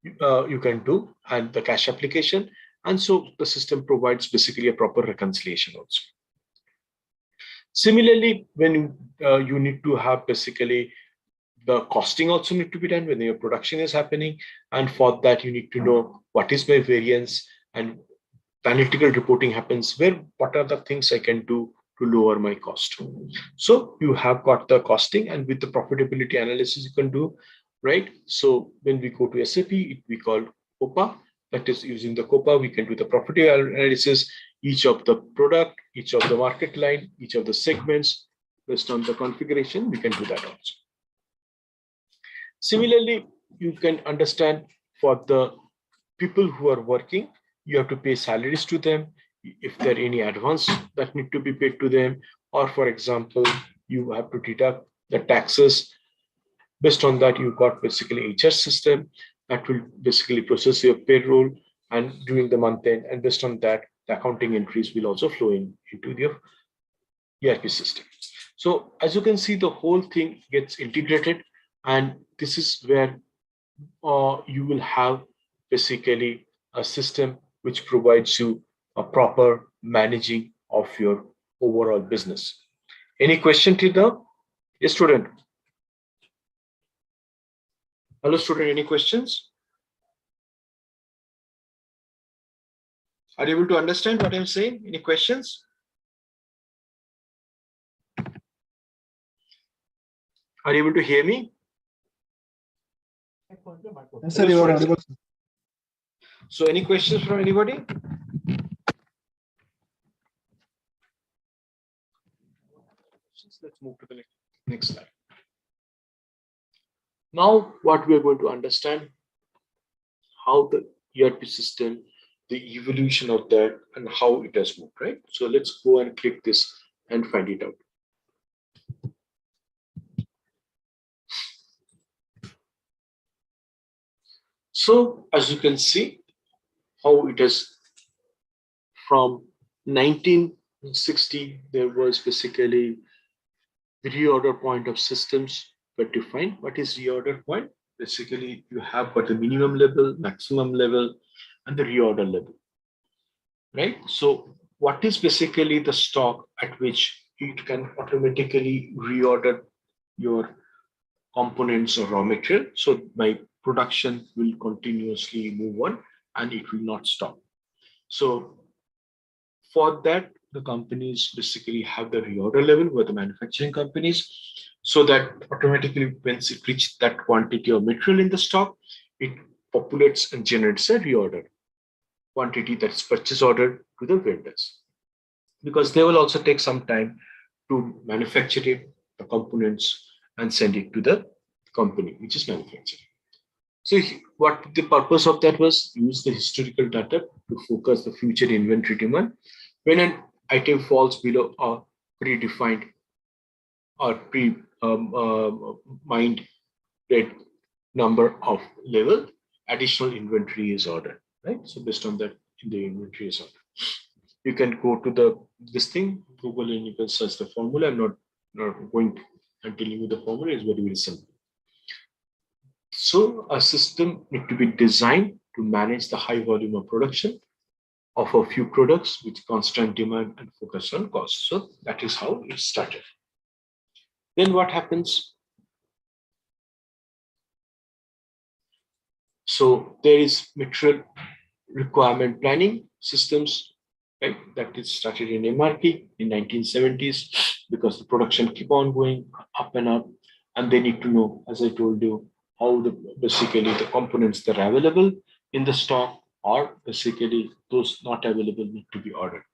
you can do, and the cash application. And so the system provides basically a proper reconciliation also. Similarly, when you need to have basically the costing also need to be done when your production is happening. And for that, you need to know what is my variance, and analytical reporting happens where what are the things I can do to lower my cost. So you have got the costing, and with the profitability analysis you can do, right? So when we go to SAP, we call COPA. That is, using the COPA, we can do the profit analysis, each of the product, each of the market line, each of the segments. Based on the configuration, we can do that also. Similarly, you can understand for the people who are working, you have to pay salaries to them. If there are any advance that need to be paid to them, or for example, you have to deduct the taxes. Based on that, you've got basically HR system that will basically process your payroll and during the month end. And based on that, the accounting entries will also flow into the ERP system. So as you can see, the whole thing gets integrated, and this is where you will have basically a system which provides you a proper managing of your overall business. Any question till now? Yes, student. Hello, student. Any questions? Are you able to understand what I'm saying? Any questions? Are you able to hear me? Yes, sir, you are audible, sir. So any questions from anybody? Let's move to the next slide. Now, what we are going to understand, how the ERP system, the evolution of that, and how it has moved, right? So let's go and click this and find it out. So as you can see, how it has from 1960, there was basically the reorder point of systems were defined. What is reorder point? Basically, you have got the minimum level, maximum level, and the reorder level, right? So what is basically the stock at which it can automatically reorder your components or raw material? So my production will continuously move on and it will not stop. So for that, the companies basically have the reorder level with the manufacturing companies, so that automatically once it reaches that quantity of material in the stock, it populates and generates a reorder quantity that's purchase order to the vendors, because they will also take some time to manufacture it, the components, and send it to the company which is manufacturing. So what the purpose of that was, use the historical data to focus the future inventory demand. When an item falls below a predefined or mind rate number of level, additional inventory is ordered, right? So based on that, the inventory is ordered. You can go to this thing, Google, and you can search the formula. I'm not going and telling you the formula. Is very simple. So a system need to be designed to manage the high volume of production of a few products with constant demand and focus on cost. So that is how it started. Then what happens? So there is material requirement planning systems, right? That is started in MRP in 1970s, because the production keep on going up and up, and they need to know, as I told you, how basically the components that are available in the stock, or basically those not available need to be ordered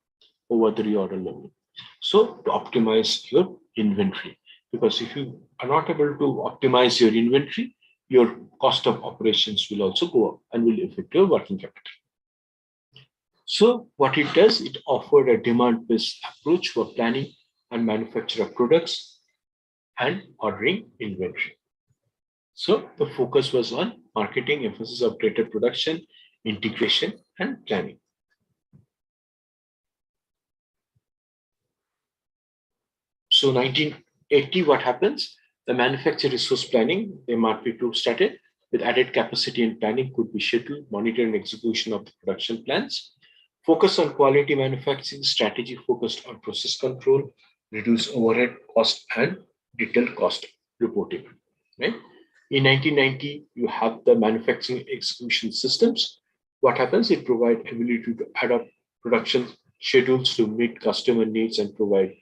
over the reorder level. So to optimize your inventory, because if you are not able to optimize your inventory, your cost of operations will also go up and will affect your working capital. So what it does, it offered a demand-based approach for planning and manufacture of products and ordering inventory. So the focus was on marketing, emphasis of greater production, integration, and planning. So 1980, what happens? The manufacturer resource planning, the MRP2 started. With added capacity and planning could be scheduled, monitor and execution of the production plans. Focus on quality manufacturing, strategy focused on process control, reduce overhead cost and detailed cost reporting. Right? In 1990, you have the manufacturing execution systems. What happens? It provides ability to adapt production schedules to meet customer needs and provide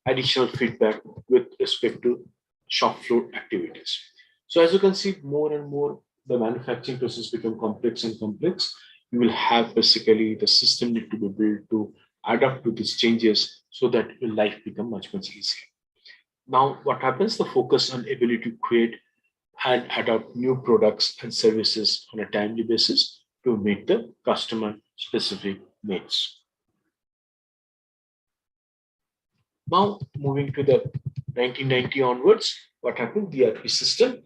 additional feedback with respect to shop floor activities. So as you can see, more and more the manufacturing process become complex and complex. You will have basically the system need to be built to adapt to these changes so that your life become much easier. Now, what happens? The focus on ability to create and adopt new products and services on a timely basis to meet the customer specific needs. Now, moving to the 1990 onwards, what happened? The ERP system,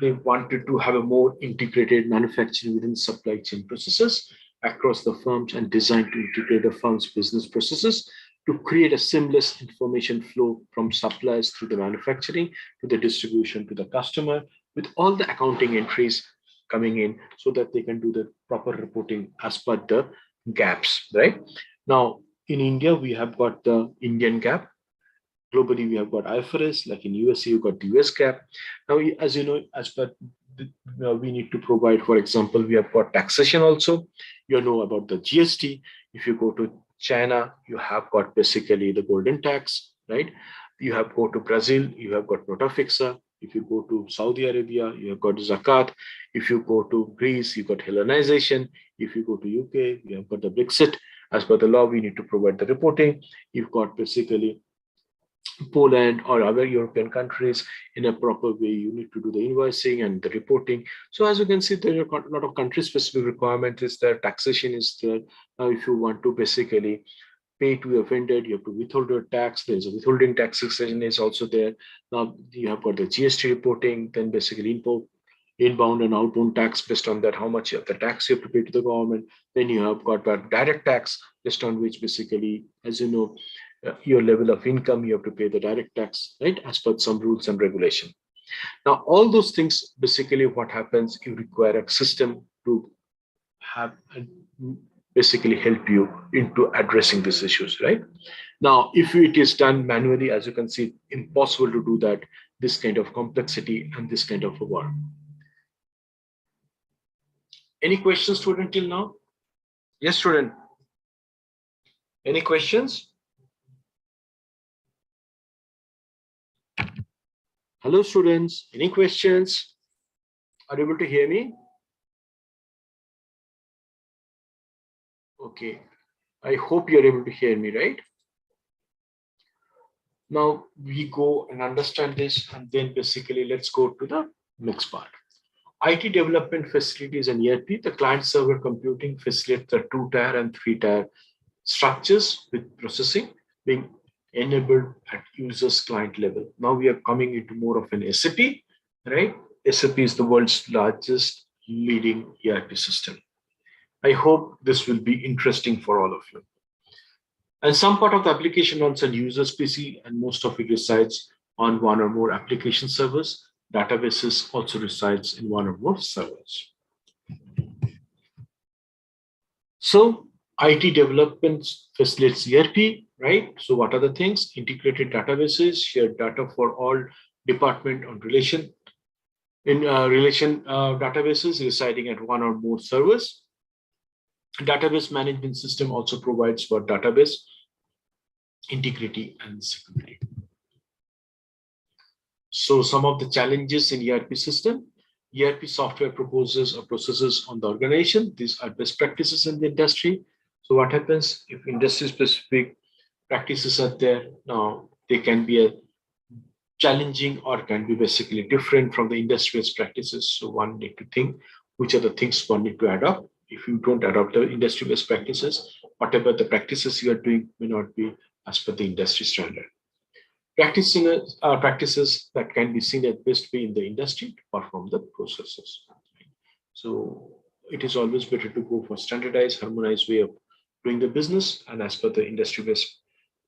they wanted to have a more integrated manufacturing within supply chain processes across the firms and designed to integrate the firm's business processes to create a seamless information flow from suppliers through the manufacturing to the distribution to the customer with all the accounting entries coming in so that they can do the proper reporting as per the gaps, right? Now, in India, we have got the Indian gap. Globally, we have got IFRS, like in USA, you got the US GAAP. Now, as you know, as per we need to provide, for example, we have got taxation also. You know about the GST. If you go to China, you have got basically the golden tax, right? You have go to Brazil, you have got nota fixa. If you go to Saudi Arabia, you have got zakat. If you go to Greece, you got Hellenization. If you go to UK, you have got the Brexit. As per the law, we need to provide the reporting. You've got basically Poland or other European countries in a proper way. You need to do the invoicing and the reporting. So as you can see, there are a lot of country-specific requirement is there. Taxation is there. Now, if you want to basically pay to a vendor, you have to withhold your tax. There's a withholding taxation is also there. Now you have got the GST reporting, then basically inbound and outbound tax based on that, how much of the tax you have to pay to the government. Then you have got that direct tax based on which basically, as you know, your level of income, you have to pay the direct tax, right? As per some rules and regulation. Now, all those things, basically what happens, you require a system to have and basically help you into addressing these issues, right? Now, if it is done manually, as you can see, impossible to do that, this kind of complexity and this kind of a work. Any questions, student, till now? Yes, student. Any questions? Hello, students. Any questions? Are you able to hear me? Okay. I hope you're able to hear me, right? Now we go and understand this, and then basically let's go to the next part. IT development facilities and ERP, the client server computing facilitates the 2-tier and 3-tier structures with processing being enabled at users client level. Now we are coming into more of an SAP, right? SAP is the world's largest leading ERP system. I hope this will be interesting for all of you. And some part of the application runs on user's PC, and most of it resides on one or more application servers. Databases also resides in one or more servers. So IT development facilitates ERP, right? So what are the things? Integrated databases, shared data for all department on relation databases residing at one or more servers. Database management system also provides for database integrity and security. So some of the challenges in ERP system, ERP software proposes or processes on the organization. These are best practices in the industry. So what happens if industry specific practices are there? Now they can be a challenging or can be basically different from the industry best practices. So one need to think which are the things one need to adopt. If you don't adopt the industry best practices, whatever the practices you are doing may not be as per the industry standard. Practices that can be seen as best way in the industry to perform the processes. So it is always better to go for standardized, harmonized way of doing the business and as per the industry best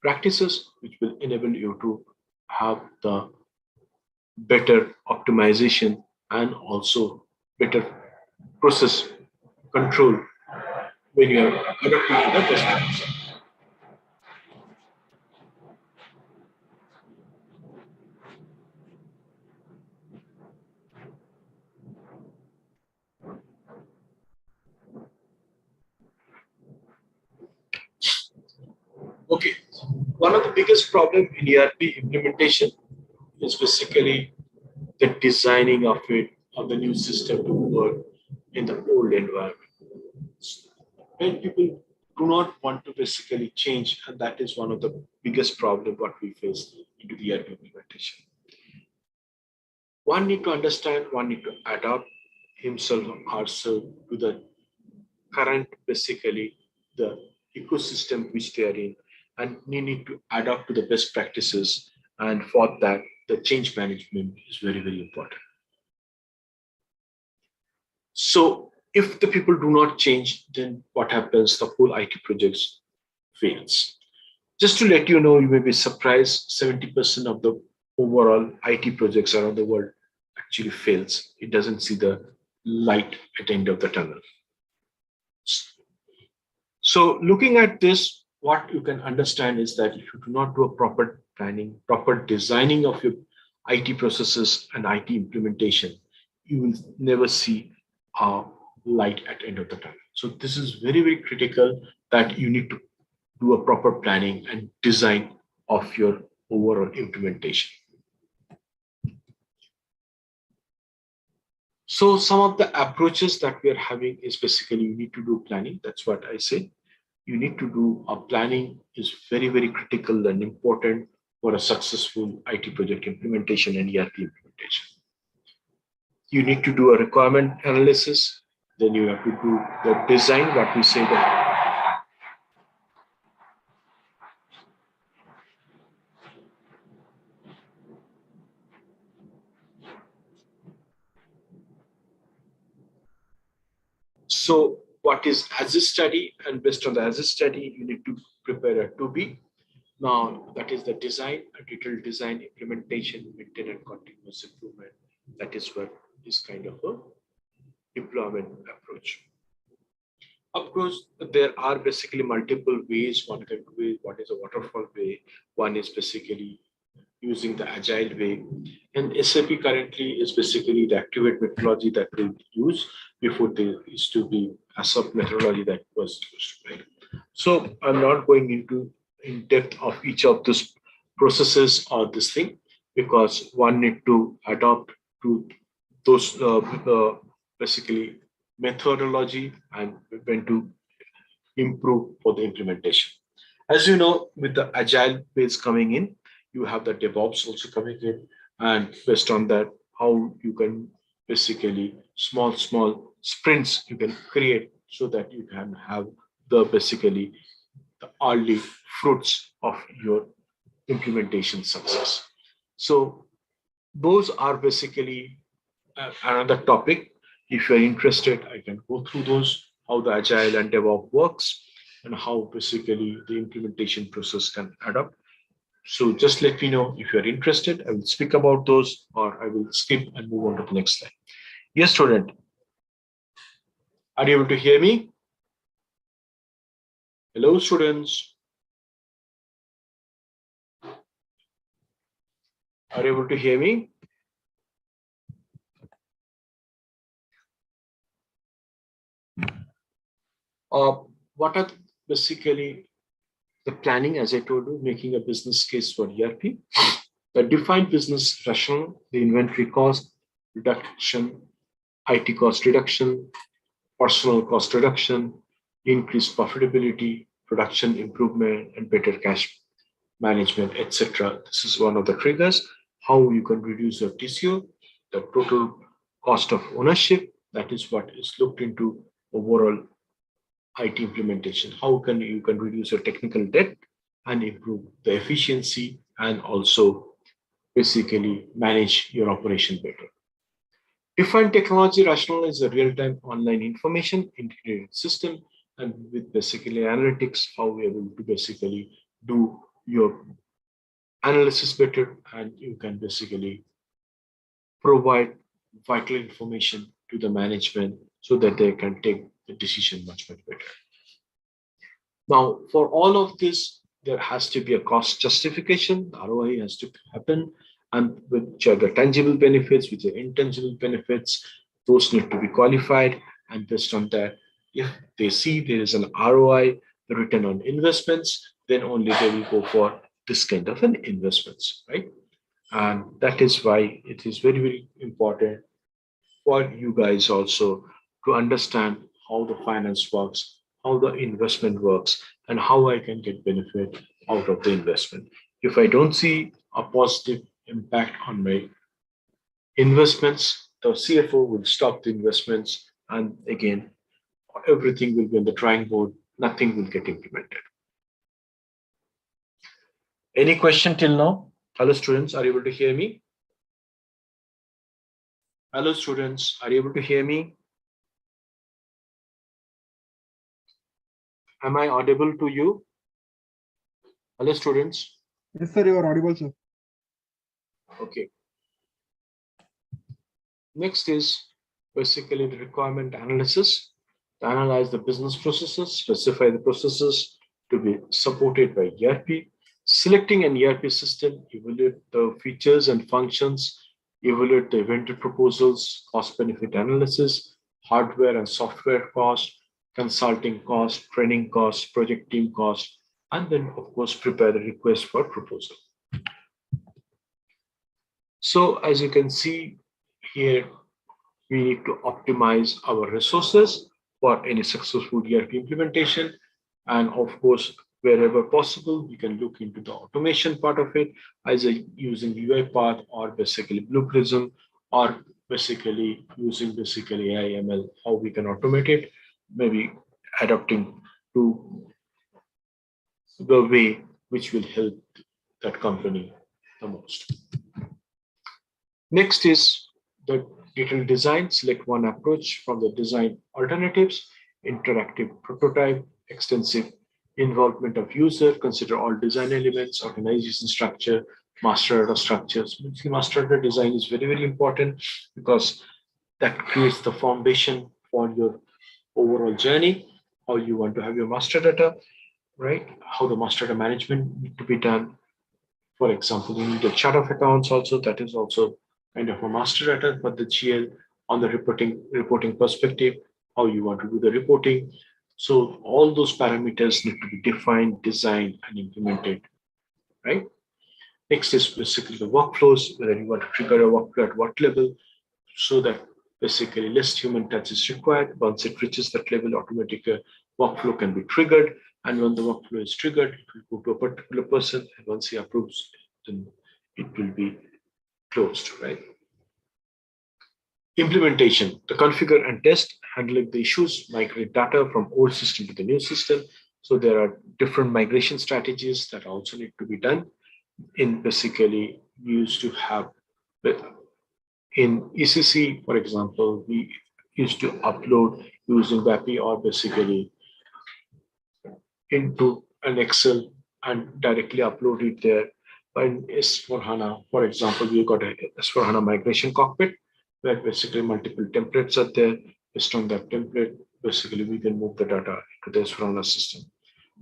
practices, which will enable you to have the better optimization and also better process control when you are adapting to the best practices. Okay, one of the biggest problem in ERP implementation is basically the designing of it, of the new system to work in the old environment. When people do not want to basically change, and that is one of the biggest problem what we face into the ERP implementation. implementation. One need to understand, one need to adapt himself or herself to the current, basically the ecosystem which they are in, and we need to adapt to the best practices. And for that, the change management is very, very important. So if the people do not change, then what happens? The whole IT projects fails. Just to let you know, you may be surprised, 70% of the overall IT projects around the world actually fails. It doesn't see the light at the end of the tunnel. So looking at this, what you can understand is that if you do not do a proper planning, proper designing of your IT processes and IT implementation, you will never see a light at the end of the tunnel. So this is very, very critical that you need to do a proper planning and design of your overall implementation. So some of the approaches that we are having is basically you need to do planning. That's what I say. You need to do a planning is very, very critical and important for a successful IT project implementation and ERP implementation. You need to do a requirement analysis. Then you have to do the design, what we say that. So what is as a study, and based on the as a study, you need to prepare a 2B. Now that is the design, a detailed design, implementation, maintain and continuous improvement. That is what is kind of a deployment approach. Of course, there are basically multiple ways one can do it. One is a waterfall way, one is basically using the agile way. And SAP currently is basically the Activate methodology that we use. Before there used to be ASAP methodology that was used. Right? So I'm not going into in depth of each of those processes or this thing because one need to adopt to those basically methodology and when to improve for the implementation. As you know, with the agile base coming in, you have the DevOps also coming in, and based on that, how you can basically small sprints you can create so that you can have the basically the early fruits of your implementation success. So those are basically another topic. If you're interested, I can go through those, how the agile and DevOps works and how basically the implementation process can add up. So just let me know if you're interested. I will speak about those or I will skip and move on to the next slide. Yes, student. Are you able to hear me? Hello, students. Are you able to hear me? What are basically the planning, as I told you, making a business case for ERP, the defined business rationale, the inventory cost reduction, IT cost reduction, personal cost reduction, increased profitability, production improvement, and better cash management, etc. This is one of the triggers. How you can reduce your TCO, the total cost of ownership. That is what is looked into overall IT implementation. How can you can reduce your technical debt and improve the efficiency and also basically manage your operation better. Define technology rationale is a real-time online information integrated system and with basically analytics, how we are able to basically do your analysis better and you can basically provide vital information to the management so that they can take the decision much better. Now, for all of this, there has to be a cost justification. The ROI has to happen, and which are the tangible benefits, which are intangible benefits. Those need to be qualified, and based on that, if they see there is an ROI, the return on investments, then only they will go for this kind of an investments, right? And that is why it is very, very important for you guys also to understand how the finance works, how the investment works, and how I can get benefit out of the investment. If I don't see a positive impact on my investments. The CFO will stop the investments, and again, everything will be on the drawing board. Nothing will get implemented. Any question till now? Hello, students. Are you able to hear me? Hello, students. Are you able to hear me? Am I audible to you? Hello, students. Yes, sir, you are audible, sir. Okay. Next is basically the requirement analysis. To analyze the business processes, specify the processes to be supported by ERP. Selecting an ERP system, evaluate the features and functions, evaluate the vendor proposals, cost benefit analysis, hardware and software cost, consulting cost, training cost, project team cost, and then of course prepare the request for proposal. So as you can see here, we need to optimize our resources for any successful ERP implementation. And of course, wherever possible, you can look into the automation part of it, either using UiPath or basically Blue Prism, or basically using basically AI ML, how we can automate it, maybe adapting to the way which will help that company the most. Next is the detailed design. Select one approach from the design alternatives, interactive prototype, extensive involvement of user, consider all design elements, organization structure, master data structures. Master data design is very, very important because that creates the foundation for your overall journey, how you want to have your master data, right? How the master data management need to be done. For example, you need a chart of accounts also, that is also kind of a master data, but the GL on the reporting perspective, how you want to do the reporting. So all those parameters need to be defined, designed, and implemented, right? Next is basically the workflows, whether you want to trigger a workflow at what level, so that basically less human touch is required. Once it reaches that level, automatic workflow can be triggered. And when the workflow is triggered, it will go to a particular person. And once he approves, then it will be closed, right? Implementation, the configure and test, handling the issues, migrate data from old system to the new system. So there are different migration strategies that also need to be done. In basically, we used to have in ECC, for example, we used to upload using WAPI or basically into an Excel and directly upload it there. But in S4HANA, for example, we got a S4HANA migration cockpit where basically multiple templates are there. Based on that template, basically we can move the data to the S4HANA system.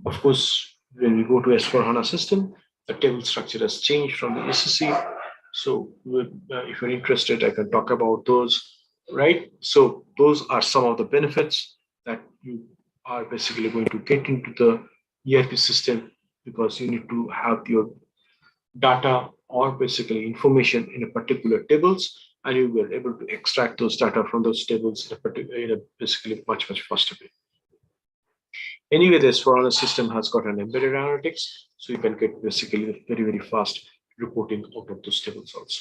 Of course, when we go to S4HANA system, the table structure has changed from the ECC. So if you're interested, I can talk about those, right? So those are some of the benefits that you are basically going to get into the ERP system, because you need to have your data or basically information in a particular tables, and you were able to extract those data from those tables in a basically much faster way. Anyway, this S4HANA system has got an embedded analytics, so you can get basically very fast reporting out of those tables also.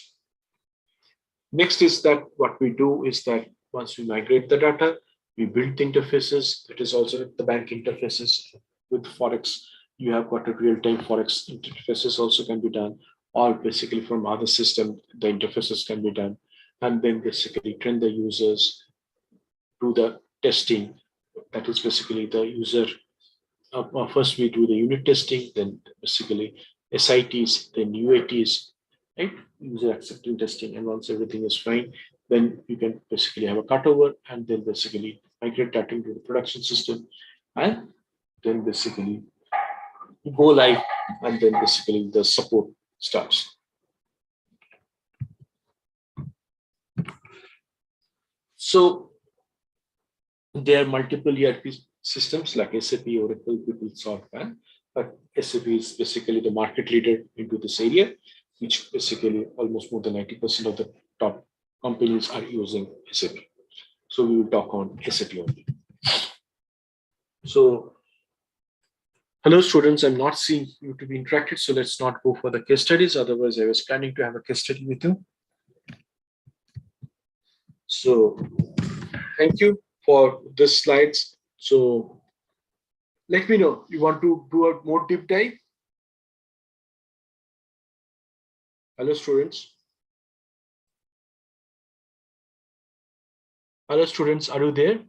Next is that what we do is that once we migrate the data, we build the interfaces. It is also the bank interfaces with Forex. You have got a real-time Forex interfaces also can be done, or basically from other system, the interfaces can be done. And then basically train the users, do the testing. That is basically the user. First we do the unit testing, then basically SITs, then UATs, right? User acceptance testing, and once everything is fine, then you can basically have a cutover and then basically migrate that into the production system, and then basically go live, and then basically the support starts. So there are multiple ERP systems like SAP, Oracle, PeopleSoft, but SAP is basically the market leader into this area, which basically almost more than 90% of the top companies are using SAP. So we will talk on SAP only. So Hello, students. I'm not seeing you to be interacted, so let's not go for the case studies. Otherwise, I was planning to have a case study with you. So thank you for the slides. So let me know, you want to do a more deep dive? Hello, students. Hello, students. Are you there?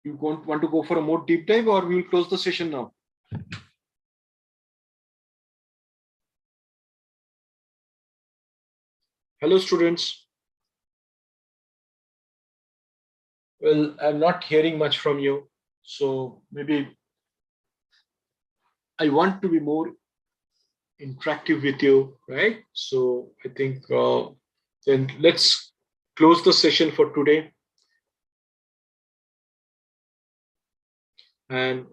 You want to go for a more deep dive, or we will close the session now? Hello, students. Well, I'm not hearing much from you. So maybe I want to be more interactive with you, right? So I think then let's close the session for today. And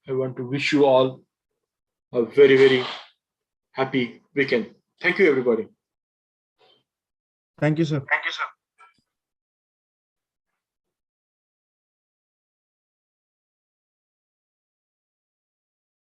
I want to wish you all a very, very happy weekend. Thank you, everybody. Thank you, sir.